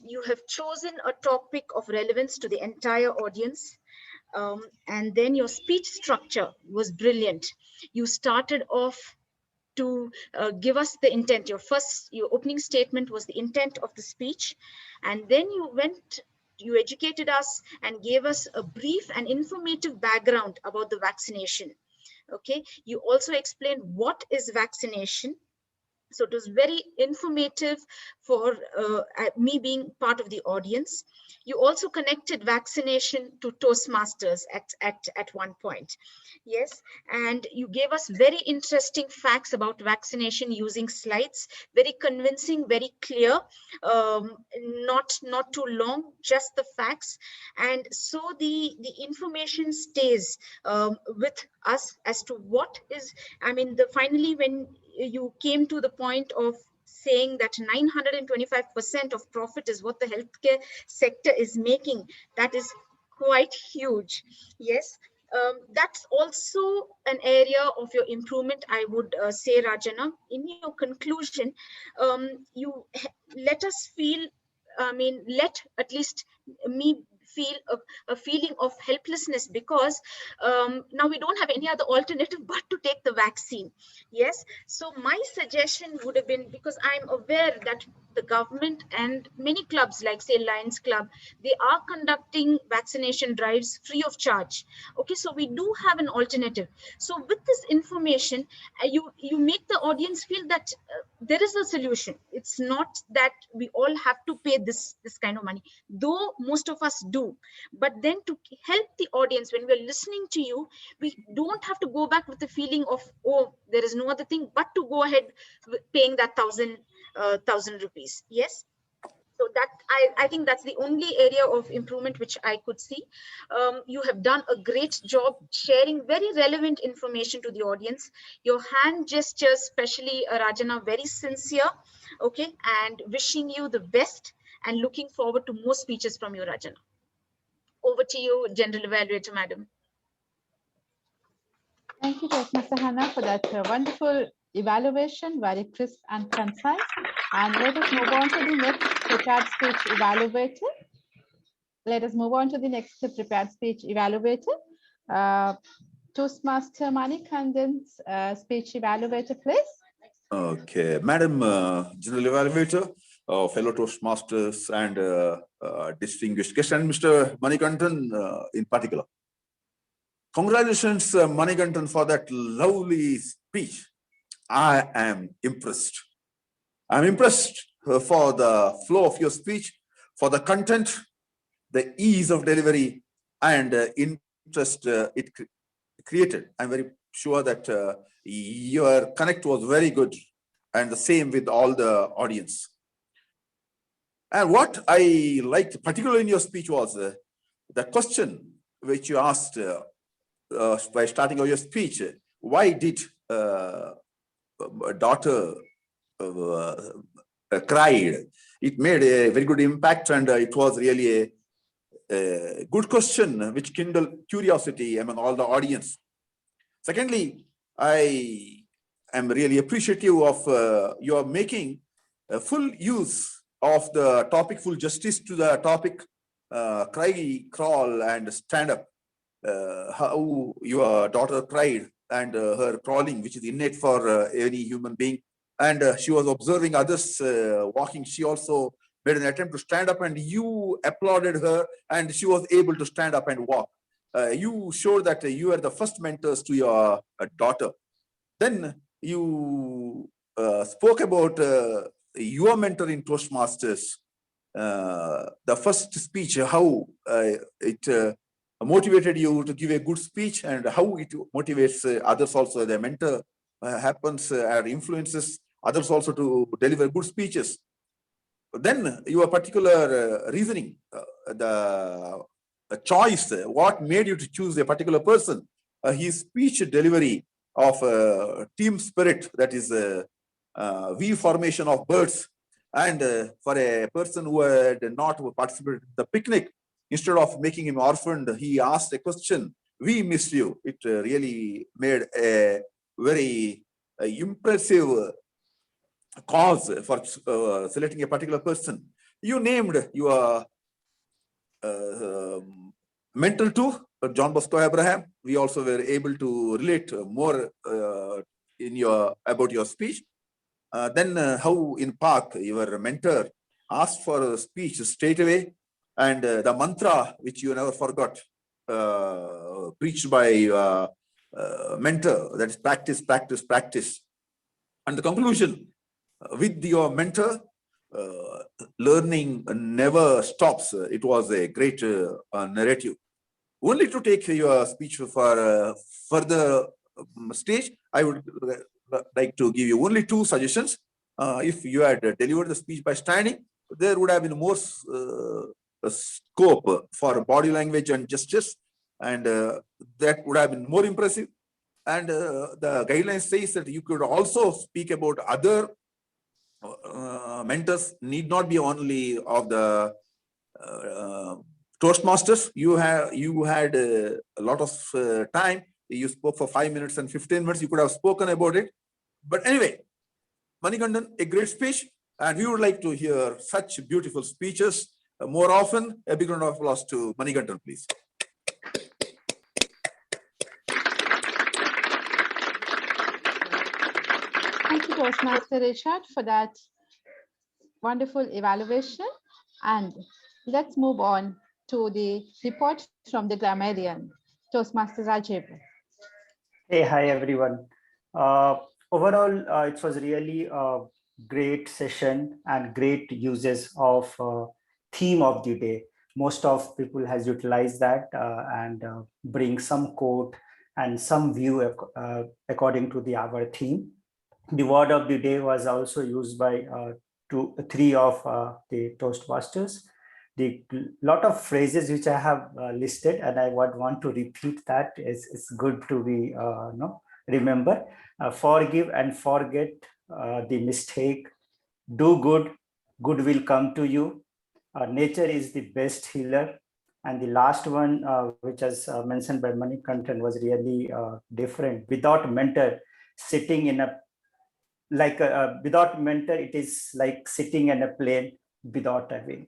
You have chosen a topic of relevance to the entire audience. And then your speech structure was brilliant. You started off to give us the intent. Your opening statement was the intent of the speech. And then you educated us and gave us a brief and informative background about the vaccination. Okay. You also explained what is vaccination. So it was very informative for me being part of the audience. You also connected vaccination to Toastmasters at one point. Yes, and you gave us very interesting facts about vaccination using slides, very convincing, very clear, not too long, just the facts. And so the information stays with us as to what is, I mean, finally when you came to the point of saying that 925% of profit is what the healthcare sector is making, that is quite huge. Yes, that's also an area of your improvement, I would say, Rajana. In your conclusion, you let us feel, I mean, let at least me feel a feeling of helplessness, because now we don't have any other alternative but to take the vaccine. Yes, so my suggestion would have been, because I'm aware that the government and many clubs like say Lions Club, they are conducting vaccination drives free of charge. Okay, so we do have an alternative. So with this information, you make the audience feel that there is a solution. It's not that we all have to pay this kind of money, though most of us do. But then to help the audience, when we're listening to you, we don't have to go back with the feeling of, oh, there is no other thing but to go ahead with paying that 1,000 rupees. Yes. So that I think that's the only area of improvement which I could see. You have done a great job sharing very relevant information to the audience. Your hand gestures, especially Rajana, very sincere. Okay, and wishing you the best and looking forward to more speeches from you, Rajana. Over to you, General Evaluator, Madam. Thank you, Toastmaster Hannah, for that wonderful evaluation, very crisp and concise. And let us move on to the next prepared speech evaluator. Let us move on to the next prepared speech evaluator. Toastmaster Manikandan's speech evaluator, please. Okay, Madam General Evaluator, fellow Toastmasters and distinguished guests, and Mr. Manikandan in particular. Congratulations, Manikandan, for that lovely speech. I am impressed. I'm impressed for the flow of your speech, for the content, the ease of delivery, and interest it created. I'm very sure that your connect was very good, and the same with all the audience. And what I liked particularly in your speech was the question which you asked by starting of your speech. Why did daughter cried? It made a very good impact, and it was really a good question which kindled curiosity among all the audience. Secondly, I am really appreciative of your making full use of the topic, full justice to the topic, cry, crawl, and stand up. How your daughter cried and her crawling, which is innate for any human being. And she was observing others walking. She also made an attempt to stand up, and you applauded her, and she was able to stand up and walk. You showed that you are the first mentors to your daughter. Then you spoke about your mentor in Toastmasters, the first speech, how it motivated you to give a good speech, and how it motivates others also. The mentor happens or influences others also to deliver good speeches. Then your particular reasoning, the choice, what made you to choose a particular person, his speech delivery of team spirit, that is V formation of birds, and for a person who had not participated in the picnic, instead of making him orphaned, he asked a question, we miss you. It really made a very impressive cause for selecting a particular person. You named your mentor too, John Bosco Abraham. We also were able to relate more about your speech. Then how in Park, your mentor asked for a speech straight away, and the mantra which you never forgot, preached by mentor, that is practice, practice, practice. And the conclusion, with your mentor, learning never stops. It was a great narrative. Only to take your speech for further stage, I would like to give you only two suggestions. If you had delivered the speech by standing, there would have been more scope for body language and gestures, and that would have been more impressive. And the guidelines says that you could also speak about other mentors, need not be only of the Toastmasters. You had a lot of time. You spoke for 5 minutes and 15 minutes. You could have spoken about it. But anyway, Manikandan, a great speech. And we would like to hear such beautiful speeches more often. A big round of applause to Manikandan, please. Thank you, Toastmaster Richard, for that wonderful evaluation. And let's move on to the report from the grammarian, Toastmaster Rajiv. Hey, hi, everyone. Overall, it was really a great session and great uses of theme of the day. Most of people has utilized that and bring some quote and some view according to our theme. The word of the day was also used by 3 of the Toastmasters. The lot of phrases which I have listed, and I would want to repeat that. It's good to be remember. Forgive and forget the mistake. Do good, good will come to you. Nature is the best healer. And the last one, which was mentioned by Manikandan, was really different. Without mentor, sitting in a without mentor, it is like sitting in a plane without a wing.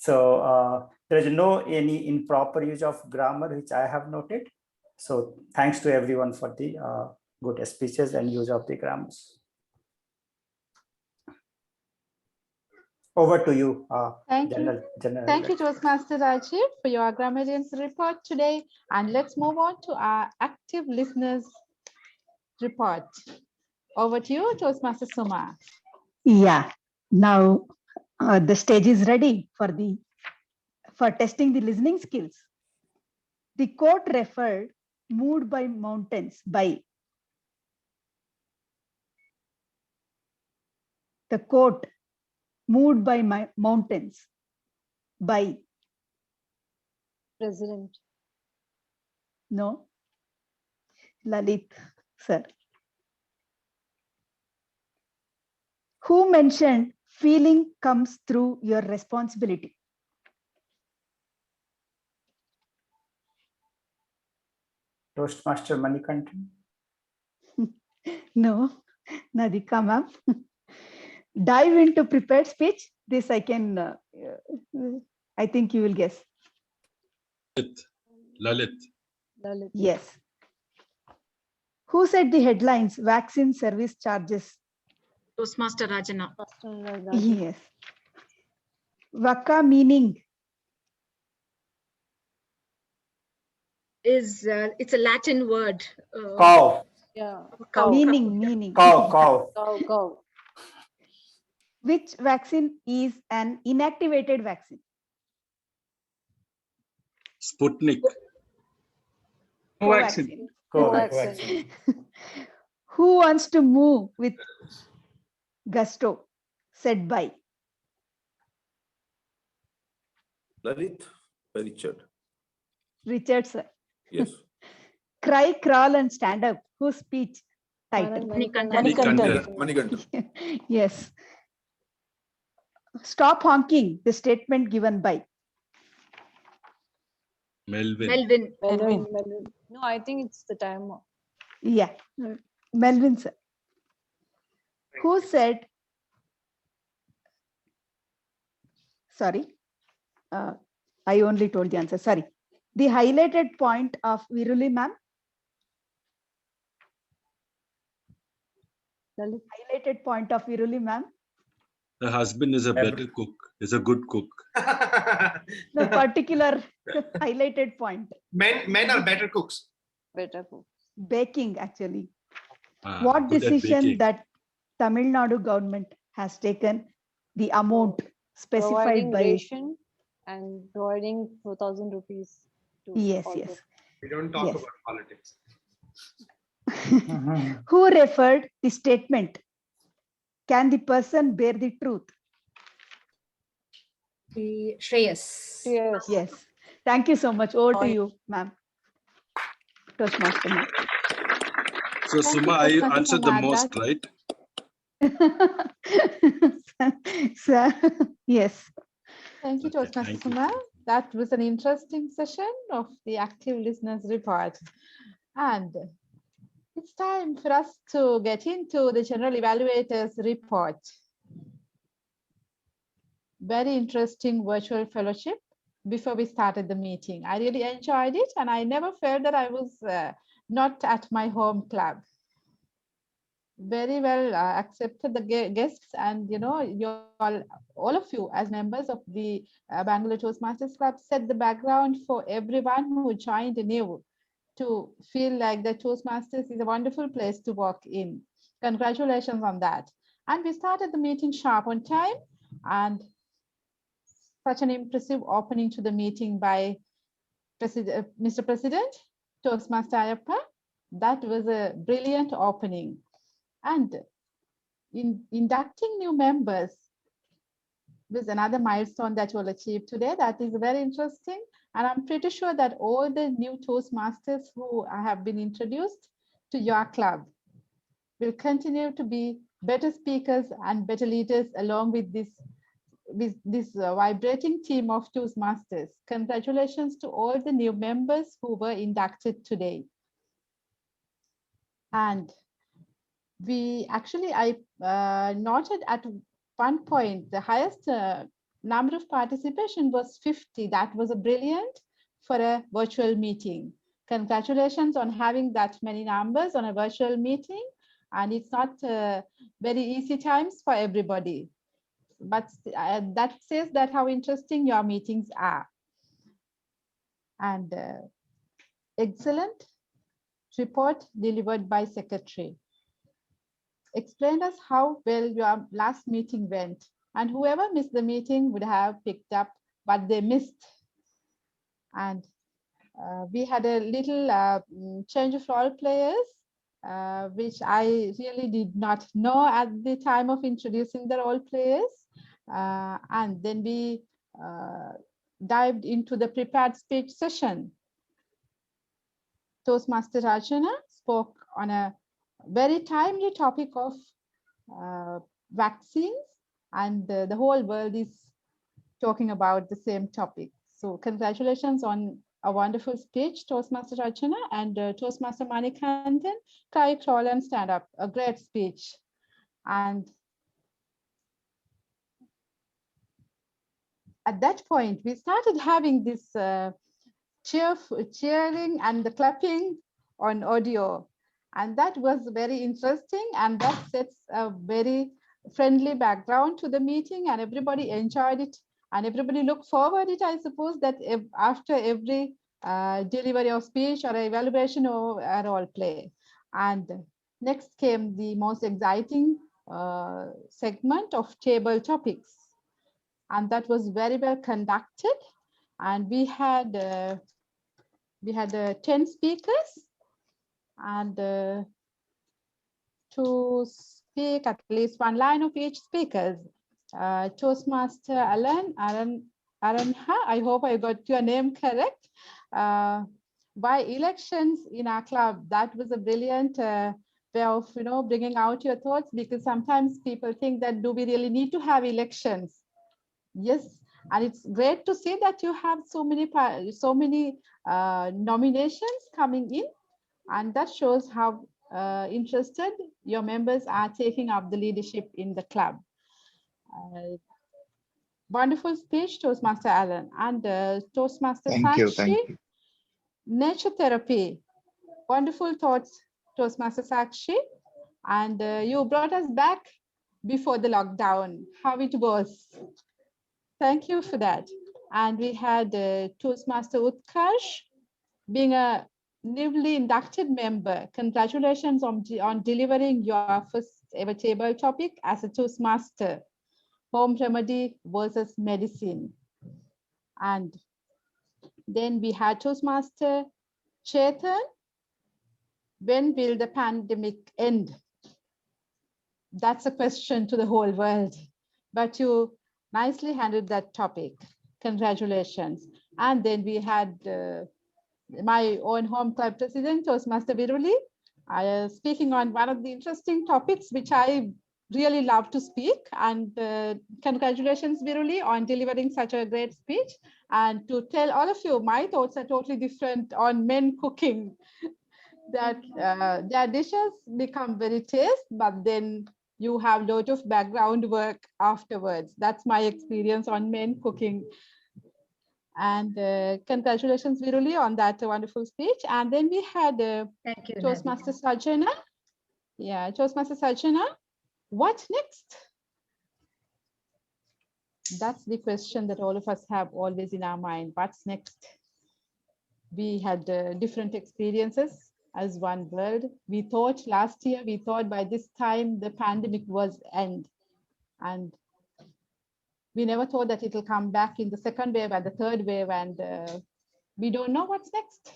So there is no any improper use of grammar which I have noted. So thanks to everyone for the good speeches and use of the grammars. Over to you, Thank General. you. Thank you, Toastmaster Rajiv, for your grammarian's report today. And let's move on to our active listeners report. Over to you, Toastmaster Suma. Yeah, now the stage is ready for testing the listening skills. The quote referred, moved by mountains by. The quote, moved by mountains by. President. No. Lalit, sir. Who mentioned feeling comes through your responsibility? Toastmaster Manikandan. No, Nadika ma'am. Dive into prepared speech. This I can, I think you will guess. Lalit. Lalit. Yes. Who said the headlines, vaccine service charges? Toastmaster Rajana. Yes. Vaka meaning? Is it's a Latin word. Cow. Yeah. Cow. Meaning. Cow. Cow. Which vaccine is an inactivated vaccine? Sputnik. Covaxin. Covaxin. Who wants to move with gusto? Said by. Lalit by Richard. Richard, sir. Yes. Cry, crawl, and stand up. Whose speech title? Manikandan. Yes. Stop honking. The statement given by. Melvin. Melvin. No, I think it's the time. Yeah. Melvin, sir. Who said? Sorry. I only told the answer. Sorry. The highlighted point of Viruli ma'am. Highlighted point of Viruli ma'am. The husband is a better cook, is a good cook. The particular highlighted point. Men are better cooks. Better cooks. Baking, actually. What decision that Tamil Nadu government has taken the amount specified providing by ration and providing 4,000 rupees to yes. We don't talk about politics. Who referred the statement? Can the person bear the truth? Shreyas. Yes. Thank you so much. Over to you, ma'am. Toastmaster ma'am. So Suma, I answered the most, right? Sir, yes. Thank you, Toastmaster Suma. That was an interesting session of the active listeners report. And it's time for us to get into the general evaluators report. Very interesting virtual fellowship before we started the meeting. I really enjoyed it and I never felt that I was not at my home club. Very well accepted the guests, and you know, all of you as members of the Bangalore Toastmasters Club set the background for everyone who joined new to feel like the Toastmasters is a wonderful place to walk in. Congratulations on that. And we started the meeting sharp on time, and such an impressive opening to the meeting by Mr. President, Toastmaster Ayappa. That was a brilliant opening. And in inducting new members was another milestone that you will achieve today. That is very interesting. And I'm pretty sure that all the new Toastmasters who have been introduced to your club will continue to be better speakers and better leaders along with this vibrating team of Toastmasters. Congratulations to all the new members who were inducted today. And I noted at one point the highest number of participation was 50. That was a brilliant for a virtual meeting. Congratulations on having that many numbers on a virtual meeting. And it's not very easy times for everybody. but that says that how interesting your meetings are. And excellent report delivered by secretary. Explain us how well your last meeting went, and whoever missed the meeting would have picked up what they missed. And we had a little change of role players, which I really did not know at the time of introducing the role players. And then we dived into the prepared speech session. Toastmaster Rachana spoke on a very timely topic of vaccines, and the whole world is talking about the same topic. So congratulations on a wonderful speech, Toastmaster Rachana, and Toastmaster Manikandan. Try, crawl, and stand up. A great speech. And at that point, we started having this cheering and the clapping on audio. And that was very interesting, and that sets a very friendly background to the meeting, and everybody enjoyed it, and everybody looked forward it, I suppose, that if after every delivery of speech or evaluation or a role play. And next came the most exciting segment of table topics, and that was very well conducted. And we had 10 speakers, and to speak at least one line of each speakers. Toastmaster Aranha, I hope I got your name correct. Why elections in our club? That was a brilliant way of bringing out your thoughts, because sometimes people think that do we really need to have elections? Yes, and it's great to see that you have so many nominations coming in, and that shows how interested your members are taking up the leadership in the club. Wonderful speech, Toastmaster Alan, and Toastmaster Sakshi. Thank you. Nature therapy, wonderful thoughts, Toastmaster Sakshi, and you brought us back before the lockdown, how it was. Thank you for that. And we had Toastmaster Utkarsh, being a newly inducted member. Congratulations on delivering your first ever table topic as a Toastmaster, home remedy versus medicine. And then we had Toastmaster Chetan, when will the pandemic end? That's a question to the whole world, but you nicely handled that topic. Congratulations. And then we had my own home club president, Toastmaster Viruli, speaking on one of the interesting topics which I really love to speak. And congratulations, Viruli, on delivering such a great speech. And to tell all of you, my thoughts are totally different on men cooking. That their dishes become very tasty, but then you have a lot of background work afterwards. That's my experience on men cooking. And congratulations, Viruli, on that wonderful speech. And then we had Thank you, Toastmaster Sajana. Yeah, Toastmaster Sajana, what next? That's the question that all of us have always in our mind. What's next? We had different experiences as one world. We thought last year, by this time the pandemic was end. And we never thought that it will come back in the second wave and the third wave, and we don't know what's next.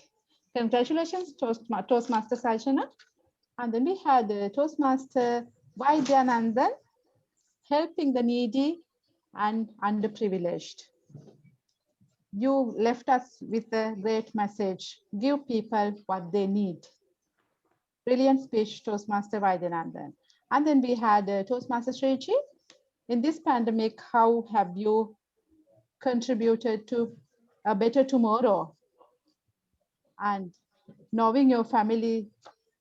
Congratulations, Toastmaster Sajana. And then we had Toastmaster Vaidyanandan, helping the needy and underprivileged. You left us with a great message. Give people what they need. Brilliant speech, Toastmaster Vaidyanandan. And then we had Toastmaster Sriji. In this pandemic, how have you contributed to a better tomorrow? And knowing your family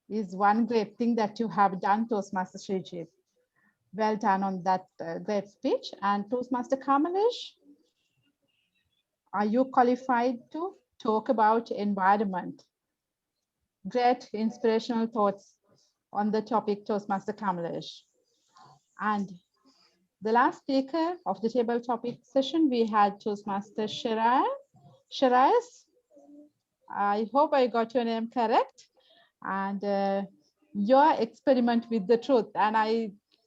is one great thing that you have done, Toastmaster Sriji. Well done on that great speech. And Toastmaster Kamalesh, are you qualified to talk about environment? Great inspirational thoughts on the topic, Toastmaster Kamalesh. And The last speaker of the table topic session, we had Toastmaster Shiraz. I hope I got your name correct. And your experiment with the truth. And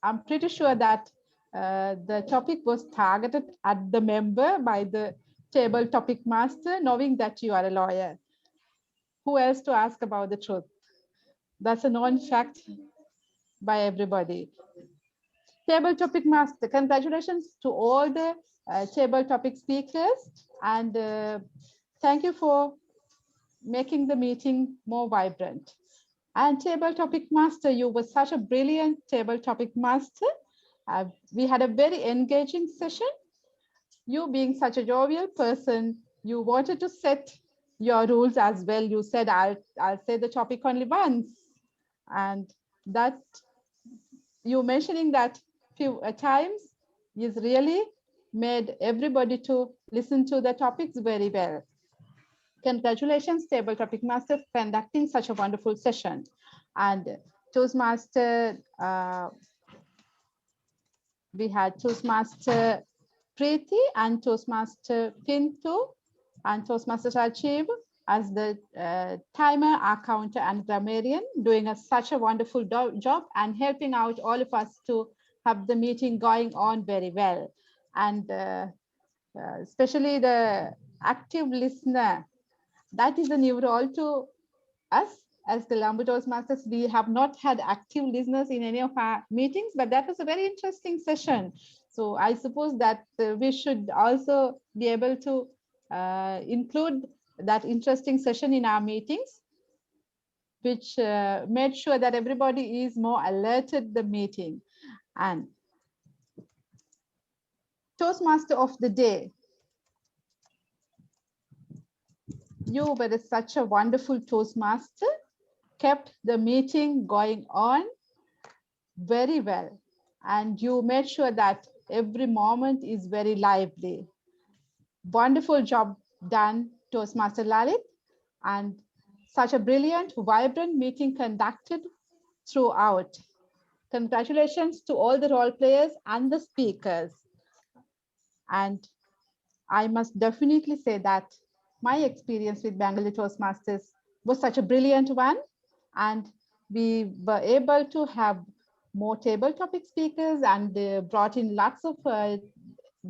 I'm pretty sure that the topic was targeted at the member by the table topic master, knowing that you are a lawyer. Who else to ask about the truth? That's a known fact by everybody. Table topic master, congratulations to all the table topic speakers, and thank you for making the meeting more vibrant. And table topic master, you were such a brilliant table topic master. We had a very engaging session. You being such a jovial person, you wanted to set your rules as well. You said, I'll say the topic only once. And that you mentioning that few times is really made everybody to listen to the topics very well. Congratulations, table topic master, conducting such a wonderful session. And Toastmaster, we had Toastmaster Preeti and Toastmaster Pinto and Toastmaster Rajiv as the timer, accountant, and grammarian, doing such a wonderful job and helping out all of us to have the meeting going on very well. And especially the active listener, that is a new role to us as the Colombo Toastmasters. We have not had active listeners in any of our meetings, but that was a very interesting session. So I suppose that we should also be able to include that interesting session in our meetings, which made sure that everybody is more alerted the meeting. And Toastmaster of the Day. You were such a wonderful Toastmaster, kept the meeting going on very well. And you made sure that every moment is very lively. Wonderful job done, Toastmaster Lalit, and such a brilliant, vibrant meeting conducted throughout. Congratulations to all the role players and the speakers. And I must definitely say that my experience with Bangalore Toastmasters was such a brilliant one. And we were able to have more table topic speakers, and they brought in lots of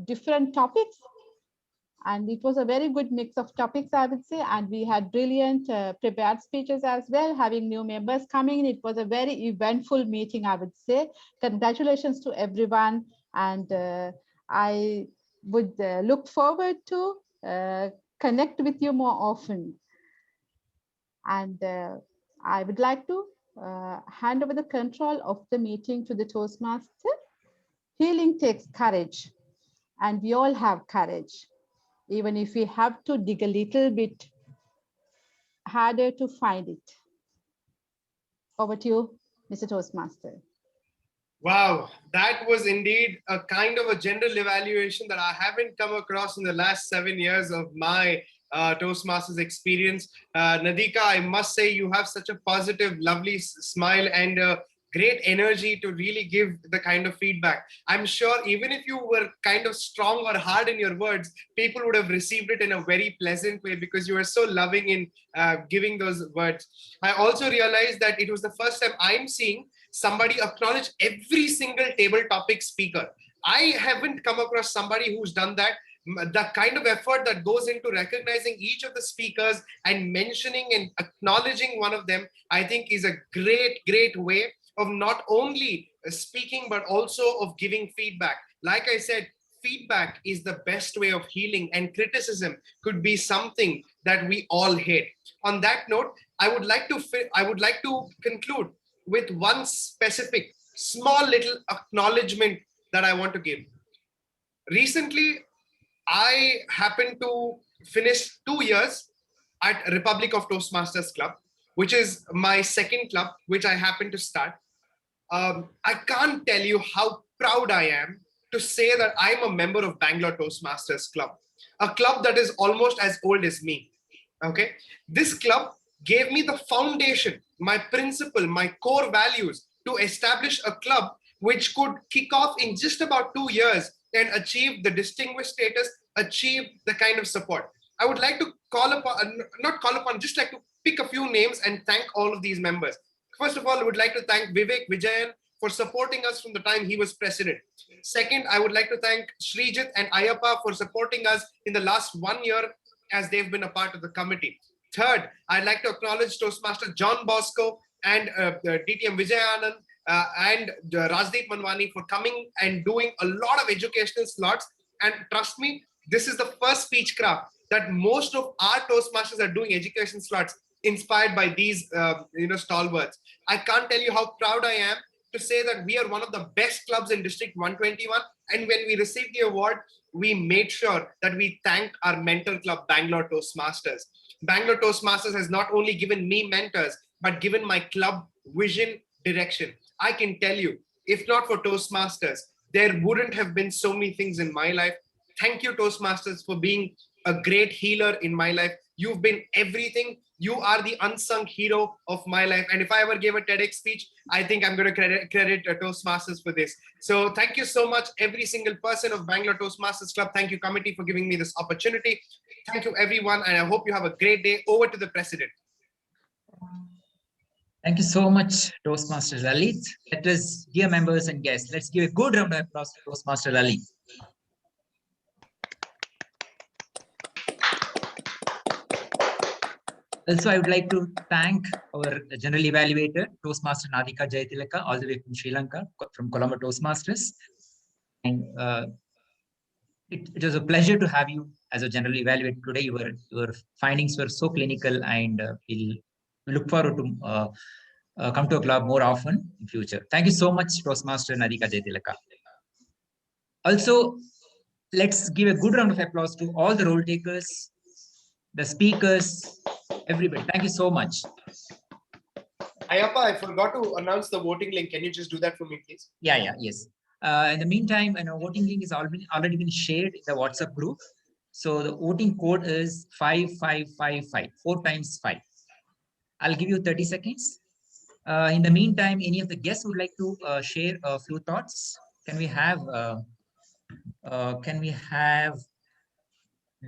different topics. And it was a very good mix of topics, I would say. And we had brilliant prepared speeches as well, having new members coming in. It was a very eventful meeting, I would say. Congratulations to everyone. And I would look forward to connect with you more often. And I would like to hand over the control of the meeting to the Toastmaster. Healing takes courage, and we all have courage, even if we have to dig a little bit harder to find it. Over to you, Mr. Toastmaster. Wow, that was indeed a kind of a general evaluation that I haven't come across in the last 7 years of my Toastmasters experience. Nadika, I must say you have such a positive, lovely smile and great energy to really give the kind of feedback. I'm sure even if you were kind of strong or hard in your words, people would have received it in a very pleasant way because you are so loving in giving those words. I also realized that it was the first time I'm seeing somebody acknowledge every single table topic speaker. I haven't come across somebody who's done that. The kind of effort that goes into recognizing each of the speakers and mentioning and acknowledging one of them, I think is a great, great way of not only speaking, but also of giving feedback. Like I said, feedback is the best way of healing, and criticism could be something that we all hate. On that note, I would like to conclude with one specific small little acknowledgement that I want to give. Recently, I happened to finish 2 years at Republic of Toastmasters Club, which is my second club, which I happened to start. I can't tell you how proud I am to say that I'm a member of Bangalore Toastmasters Club, a club that is almost as old as me. Okay, this club gave me the foundation, my principle, my core values to establish a club which could kick off in just about 2 years and achieve the distinguished status, achieve the kind of support. I would like to just like to pick a few names and thank all of these members. First of all, I would like to thank Vivek Vijayan for supporting us from the time he was president. Second, I would like to thank Srijit and Ayappa for supporting us in the last 1 year as they've been a part of the committee. Third, I'd like to acknowledge Toastmaster John Bosco and DTM Vijayanand and Rajdeep Manwani for coming and doing a lot of educational slots. And trust me, this is the first speechcraft that most of our Toastmasters are doing education slots inspired by these stalwarts. I can't tell you how proud I am to say that we are one of the best clubs in District 121. And when we received the award, we made sure that we thanked our mentor club, Bangalore Toastmasters. Bangalore Toastmasters has not only given me mentors, but given my club vision, direction. I can tell you, if not for Toastmasters, there wouldn't have been so many things in my life. Thank you, Toastmasters, for being a great healer in my life. You've been everything. You are the unsung hero of my life. And if I ever gave a TEDx speech, I think I'm going to credit Toastmasters for this. So thank you so much, every single person of Bangalore Toastmasters Club. Thank you, committee, for giving me this opportunity. Thank you, everyone. And I hope you have a great day. Over to the president. Thank you so much, Toastmaster Lalit. Let us, dear members and guests, let's give a good round of applause to Toastmaster Lalit. Also, I would like to thank our general evaluator, Toastmaster Nadika Jayatilaka, all the way from Sri Lanka, from Colombo Toastmasters. And it was a pleasure to have you as a general evaluator today. Your findings were so clinical, and we look forward to come to a club more often in future. Thank you so much, Toastmaster Nadika Jayatilaka. Also, let's give a good round of applause to all the role takers, the speakers, everybody. Thank you so much. Ayappa, I forgot to announce the voting link. Can you just do that for me, please? Yes. In the meantime, voting link is already been shared in the WhatsApp group. So the voting code is 5555, 4 times 5. I'll give you 30 seconds. In the meantime, any of the guests would like to share a few thoughts? Can we have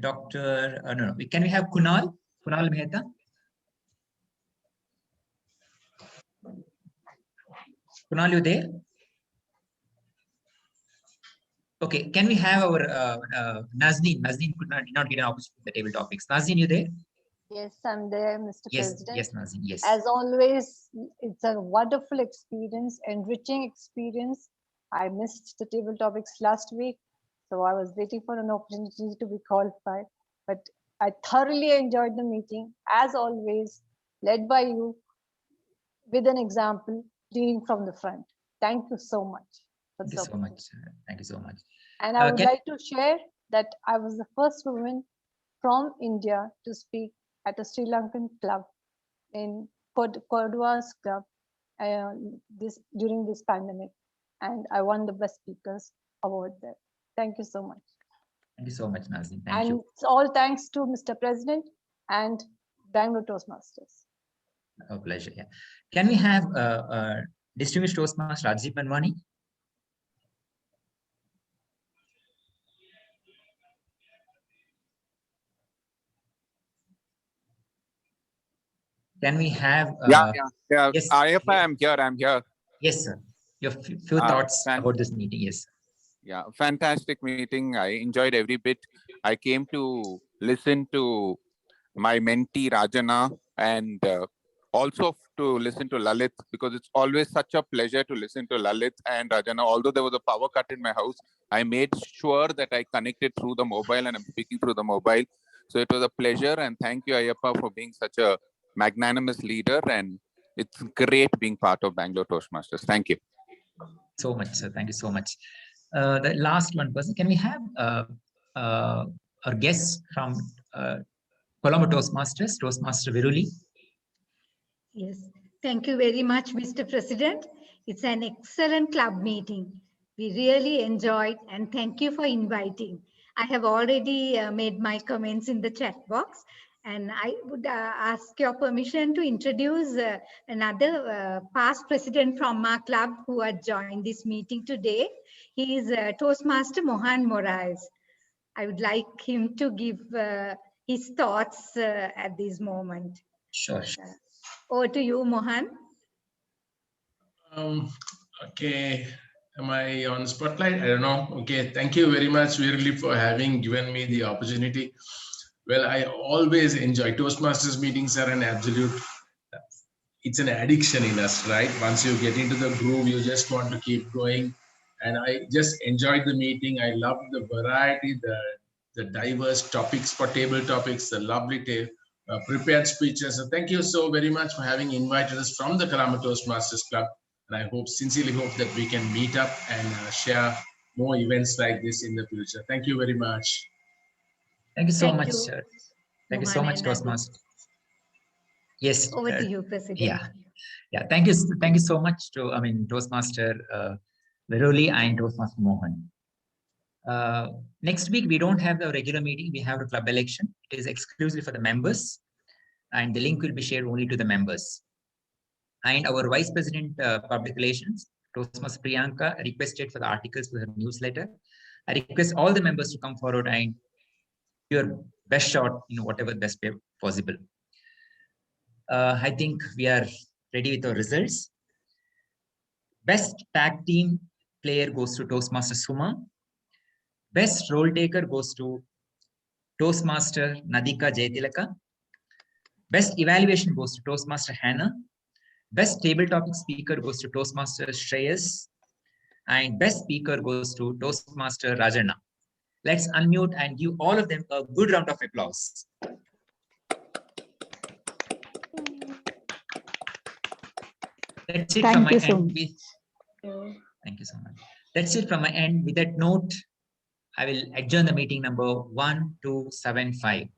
Dr. Can we have Kunal Mehta? Kunal, you there? Okay, can we have our Nazneen? Nazneen could not get an opportunity for the table topics. Nazneen, you there? Yes, I'm there, Mr. President. Yes, Nazneen, yes. As always, it's a wonderful experience, enriching experience. I missed the table topics last week, so I was waiting for an opportunity to be qualified. But I thoroughly enjoyed the meeting, as always, led by you, with an example, leading from the front. Thank you so much. Thank you so much. Thank you so much. And I would like to share that I was the first woman from India to speak at a Sri Lankan club in Kodua's club during this pandemic. And I won the Best Speakers Award there. Thank you so much. Thank you so much, Nazneen. Thank you. It's all thanks to Mr. President and Bangalore Toastmasters. A pleasure. Yeah. Can we have distinguished Toastmaster Rajdeep Manwani? Can we have? Yeah. Yes. Ayappa, I'm here. Yes, sir. Your few thoughts about this meeting. Yes. Yeah, fantastic meeting. I enjoyed every bit. I came to listen to my mentee Rajana and also to listen to Lalit, because it's always such a pleasure to listen to Lalit and Rajana. Although there was a power cut in my house, I made sure that I connected through the mobile and I'm speaking through the mobile. So it was a pleasure, and thank you, Ayappa, for being such a magnanimous leader, and it's great being part of Bangalore Toastmasters. Thank you so much, sir. Thank you so much. The last one person, can we have our guest from Colombo Toastmasters, Toastmaster Viruli? Yes, thank you very much, Mr. President. It's an excellent club meeting. We really enjoyed, and thank you for inviting. I have already made my comments in the chat box, And I would ask your permission to introduce another past president from our club who had joined this meeting today. He is Toastmaster Mohan Morais. I would like him to give his thoughts at this moment. Sure. Over to you, Mohan. Okay, am I on spotlight? I don't know. Okay, thank you very much, Virli, for having given me the opportunity. Well, I always enjoy Toastmasters meetings are an absolute, it's an addiction in us, right? Once you get into the groove, you just want to keep going. And I just enjoyed the meeting. I loved the variety, the diverse topics for table topics, the lovely prepared speeches. So thank you so very much for having invited us from the Bangalore Toastmasters Club. And I sincerely hope that we can meet up and share more events like this in the future. Thank you very much. Thank you so much, sir. Thank you so much, Toastmaster. Yes. Over to you, President. Yeah. Thank you so much to Toastmaster Virli and Toastmaster Mohan. Next week we don't have the regular meeting. We have a club election. It is exclusively for the members, and the link will be shared only to the members. And our Vice President Public Relations, Toastmaster Priyanka, requested for the articles for her newsletter. I request all the members to come forward and your best shot in whatever best way possible. I think we are ready with our results. Best tag team player goes to Toastmaster Suma. Best role taker goes to Toastmaster Nadika Jaitilaka. Best evaluation goes to Toastmaster Hannah. Best table topic speaker goes to Toastmaster Shreyas. And best speaker goes to Toastmaster Rajana. Let's unmute and give all of them a good round of applause. That's it from my end. Thank you so much. That's it from my end. With that note, I will adjourn the meeting number 1275.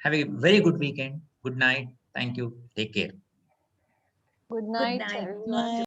Have a very good weekend. Good night. Thank you. Take care. Good night, everyone.